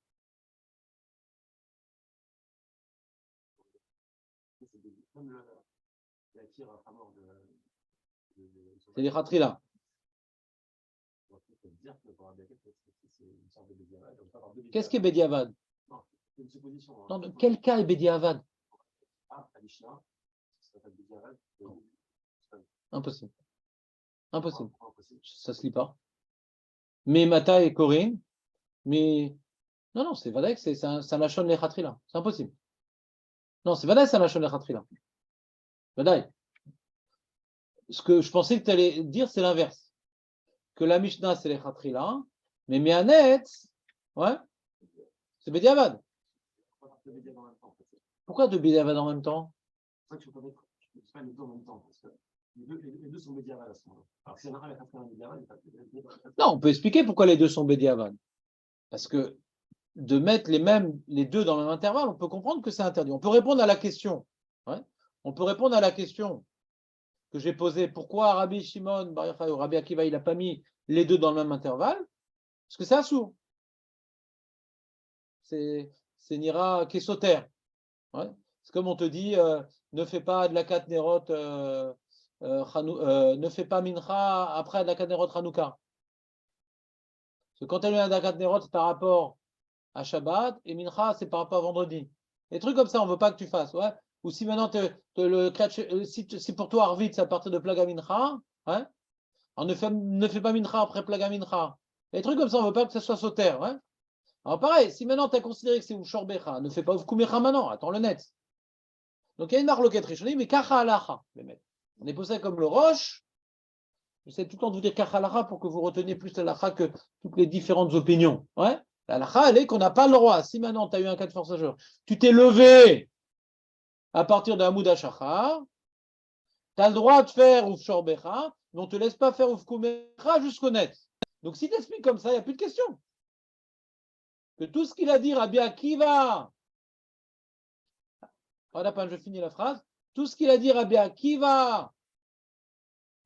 C'est les khatri-là. Qu'est-ce qui est Bediavad? Non, de quel cas est Bediavad? Impossible. Impossible. Ça ne se lit pas. Mais Mata et Corinne, mais. Non, c'est Vadaï, c'est un lachon les khatri-là. C'est impossible. Non, c'est Vadaï, c'est un lachon les khatri-là. Vadaï. Ce que je pensais que tu allais dire, c'est l'inverse. Que la Mishnah, c'est les khatri-là, mais Mianetz, ouais, c'est Bediavad. Pourquoi deux Bediavad en même temps? Les deux sont médiévales à ce moment-là. Alors, s'il y en a un qui a un médiéval, il n'y a pas. Non, on peut expliquer pourquoi les deux sont bédiavad. Parce que de mettre les deux dans le même intervalle, on peut comprendre que c'est interdit. On peut répondre à la question. Ouais. On peut répondre à la question que j'ai posée. Pourquoi Rabbi Shimon Bar Yochai ou Rabbi Akiva, il n'a pas mis les deux dans le même intervalle? Parce que c'est assourd. C'est Nira Kesoter. Ouais. C'est comme on te dit, ne fais pas de la kat nerot, ne fais pas mincha après de la kat nerot Hanouka. Parce que quand tu as eu la kat nerot, c'est par rapport à Shabbat, et mincha, c'est par rapport à vendredi. Des trucs comme ça, on ne veut pas que tu fasses. Ouais. Ou si maintenant, si pour toi, Arvit, c'est à partir de Plaga Mincha, ouais. Alors ne fais pas Mincha après Plaga Mincha. Des trucs comme ça, on ne veut pas que ça soit sauter. Ouais. Alors pareil, si maintenant tu as considéré que c'est Ufshorbecha, ne fais pas Ufkumecha maintenant, attends le net. Donc il y a une marloquette rishonim, mais Kacha Alacha. On est posé comme le roche. J'essaie tout le temps de vous dire Kacha Alacha pour que vous reteniez plus l'Alacha que toutes les différentes opinions. Ouais. L'Alacha, elle est qu'on n'a pas le droit. Si maintenant tu as eu un cas de force majeure, tu t'es levé à partir de Hamoud HaShachar, tu as le droit de faire Ufshor Becha, mais on ne te laisse pas faire Ufkumecha jusqu'au net. Donc si tu expliques comme ça, il n'y a plus de question. Que tout ce qu'il a dit Rabbi Akiva, voilà, je finis la phrase, tout ce qu'il a dit Rabbi Akiva,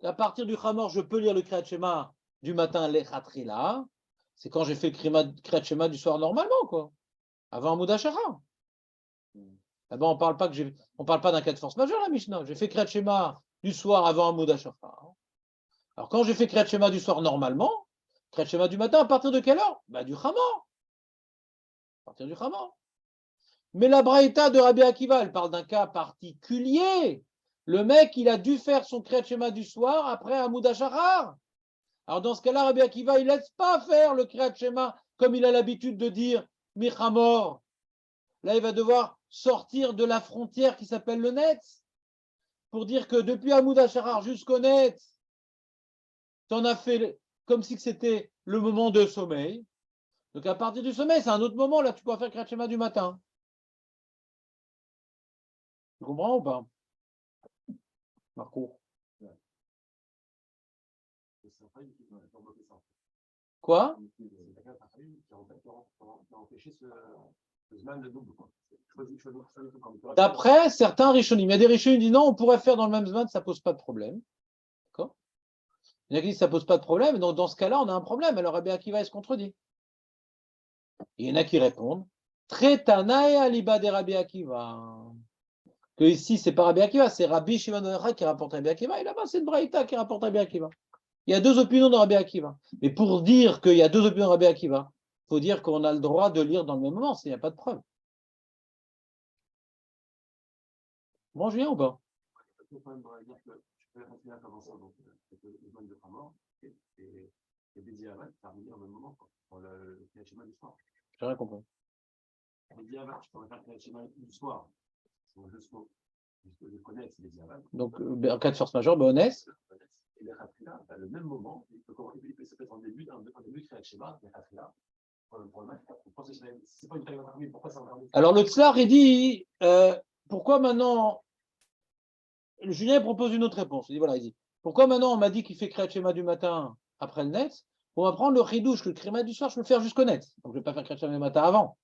à partir du Khamor, je peux lire le Kriyat Shema du matin, l'Echatrila, c'est quand j'ai fait le Kriyat Shema du soir normalement, quoi, avant Hamoud HaShachar. Là-bas, on ne parle pas d'un cas de force majeure, la Mishnah. J'ai fait Kriyat Shema du soir avant Hamoud HaShachar. Alors, quand j'ai fait Kriyat Shema du soir normalement, Kriyat Shema du matin, à partir de quelle heure? Du Khamor. À partir du Khamor. Mais la Braïta de Rabbi Akiva, elle parle d'un cas particulier. Le mec, il a dû faire son Kriyat Shema du soir après Hamoud HaShachar. Alors, dans ce cas-là, Rabbi Akiva, il ne laisse pas faire le Kriyat Shema comme il a l'habitude de dire Michamor. Là, il va devoir sortir de la frontière qui s'appelle le Netz pour dire que depuis Hamoud HaShachar jusqu'au Netz, tu en as fait comme si c'était le moment de sommeil. Donc, à partir du sommeil, c'est un autre moment. Là, tu peux faire Kriyat Shema du matin. Tu comprends ou pas, Marco? Quoi? D'après certains Rishonim, il y a des Rishonim qui disent non, on pourrait faire dans le même Zman, ça ne pose pas de problème. D'accord? Il y en a qui disent ça ne pose pas de problème, donc dans ce cas-là, on a un problème. Alors Rabbi Akiva, il se contredit. Il y en a qui répondent Tretanae aliba de Rabbi Akiva. Que ici, c'est pas Rabbi Akiva, c'est Rabbi Shimon ben Yochai qui rapporte Rabbi Akiva, et là-bas, c'est une Braïta qui rapporte Rabbi Akiva. Il y a deux opinions de Rabbi Akiva. Mais pour dire qu'il y a deux opinions de Rabbi Akiva, il faut dire qu'on a le droit de lire dans le même moment, s'il n'y a pas de preuve. Bon, Julien ou pas? J'ai rien compris. Donc, en cas de force majeure, honnête. Le même moment, il peut se mettre en début de Kriyat Shema, alors le Tzlar, il dit pourquoi maintenant Julien propose une autre réponse. Il dit voilà, il dit pourquoi maintenant on m'a dit qu'il fait Kriyat Shema du matin après le net, on va prendre le Chidouche, le Kriyat du soir, je peux le faire jusqu'au net. Donc je ne vais pas faire Kriyat Shema du matin avant.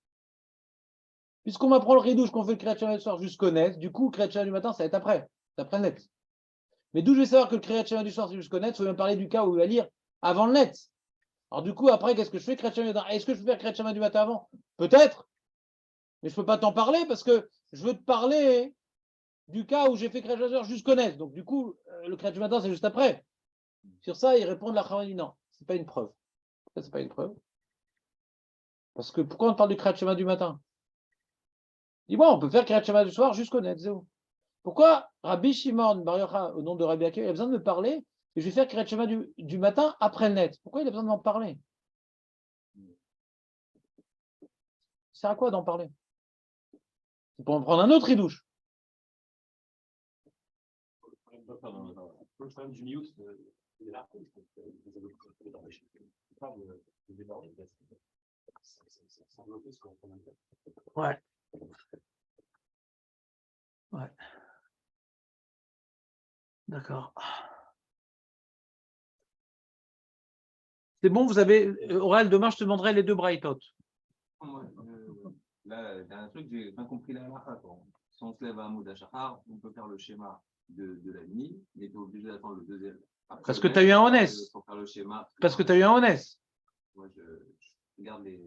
Puisqu'on m'apprend le Chidouche qu'on fait le Kriyat Shema du soir jusqu'au net, du coup, Kriyat Shema du matin, ça va être après, c'est après le net. Mais d'où je vais savoir que le Kriyat Shema du soir, c'est jusqu'au net, il faut même parler du cas où il va lire avant le net. Alors du coup, après, qu'est-ce que je fais? Kriyat Shema du matin. Est-ce que je peux faire Kriyat Shema du matin avant? Peut-être, mais je ne peux pas t'en parler parce que je veux te parler du cas où j'ai fait Kriyat Shema du soir jusqu'au net. Donc du coup, le Kriyat Shema du matin, c'est juste après. Sur ça, ils répondent la Chama dit non, ce n'est pas une preuve. Ça, c'est pas une preuve. Parce que pourquoi on parle du Kriyat Shema du matin? Dis-moi, on peut faire Kriyat Shema du soir jusqu'au net, c'est où? Pourquoi Rabbi Shimon Bar Yochai, au nom de Rabbi Akiva, il a besoin de me parler et je vais faire Kriyat Shema du matin après le net? Pourquoi il a besoin de m'en parler? Ça sert à quoi d'en parler? C'est pour en prendre un autre idouche. Ouais. Ouais. D'accord. C'est bon, vous avez. Aurel, demain, je te demanderai les deux braïtot. Là, dernier truc, j'ai bien compris la halakha. Si on se lève à Hamoud Hashachar, on peut faire le schéma de la nuit, mais tu es obligé d'attendre le deuxième. Après, Parce que tu as eu un honest. Pour faire le schéma. Parce que tu as eu un honest. Moi, je regarde les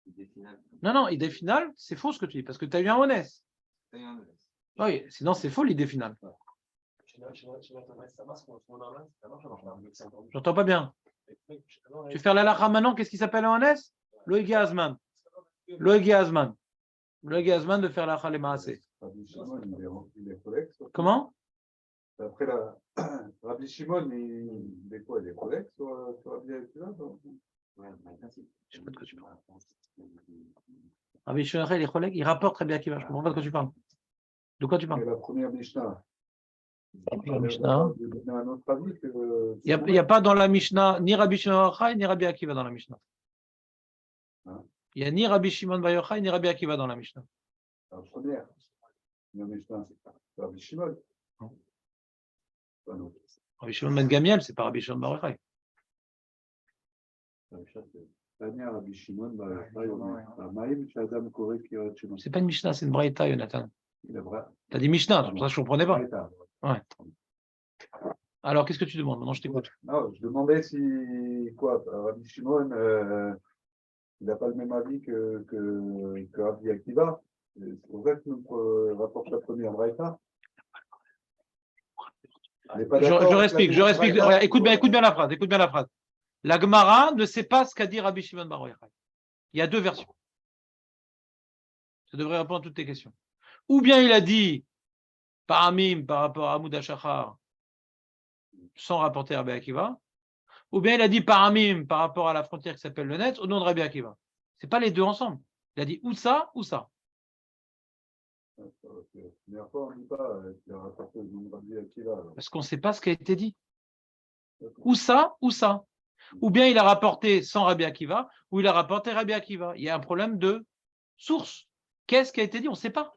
idées finales. Non, idée finale, c'est faux ce que tu dis, parce que tu as eu un honest. T'as eu un honest. Oui, sinon c'est faux l'idée finale. J'entends pas bien. Tu fais la halakha maintenant, qu'est-ce qui s'appelle un honest? Loïgi Azman. Loïgi Azman. Loïgi Azman de faire la halakha les maaseh. Rabbi Shimon, il est collègue. Comment? Après, Rabbi Shimon, il est quoi? Il est collègue sur Rabbi Akiva? Je sais pas de quoi tu parles. Rabbi Shimon, il est collègue, il rapporte Rabbi Akiva. Je comprends pas de quoi tu parles. De quoi tu parles? Et la première Mishnah. La Mishnah. Il y a un autre avis que. Il n'y a pas dans la Mishnah ni Rabbi Shimon Bar Yochai ni Rabbi Akiva dans la Mishnah. Il n'y a ni Rabbi Shimon Bar Yochai ni Rabbi Akiva dans la Mishnah. La première. La Mishnah, c'est Rabbi Shimon. Non. Rabbi Shimon Ben Gamiel, c'est pas Rabbi Shimon Bar Yochai. Tania Rabbi Shimon Bar Yochai, Maïm Shadam Koré Kirat Shimon. C'est pas une Mishnah, c'est une Braïta, Jonathan. Il est vrai. Tu as dit Mishnah, c'est pour ça que je ne comprenais pas. Ouais. Alors, qu'est-ce que tu demandes? Maintenant, je t'écoute. Non, je demandais si, quoi, Rabbi Shimon, il n'a pas le même avis que Rabbi Akiva. C'est pour ça que nous rapporte la première braïta. Je explique. Ouais, écoute bien la phrase. La Gemara ne sait pas ce qu'a dit Rabbi Shimon Bar Yochai. Il y a deux versions. Ça devrait répondre à toutes tes questions. Ou bien il a dit Paramim par rapport à Hamoud Hashachar sans rapporter Rabbi Akiva, ou bien il a dit Paramim par rapport à la frontière qui s'appelle le Netz au nom de Rabbi Akiva. Ce n'est pas les deux ensemble. Il a dit ou ça, ou ça. Parce qu'on ne sait pas ce qui a été dit. Ou ça, ou ça. Ou bien il a rapporté sans Rabbi Akiva, ou il a rapporté Rabbi Akiva. Il y a un problème de source. Qu'est-ce qui a été dit? On ne sait pas.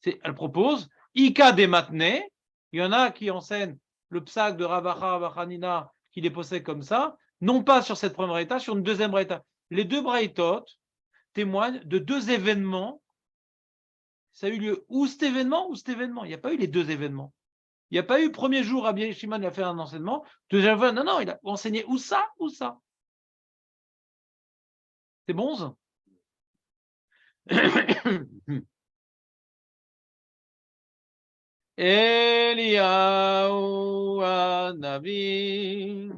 Elle propose Ika des matneh. Il y en a qui enseignent le psak de Ravacha Vachanina qui les possède comme ça, non pas sur cette première braïta, sur une deuxième braïta. Les deux braïtot témoignent de deux événements. Ça a eu lieu ou cet événement ou cet événement. Il n'y a pas eu les deux événements. Il n'y a pas eu premier jour, Rabbi Shimon a fait un enseignement, deuxième fois, non, il a enseigné ou ça ou ça. C'est bon ça? Eliyahu Hanavi.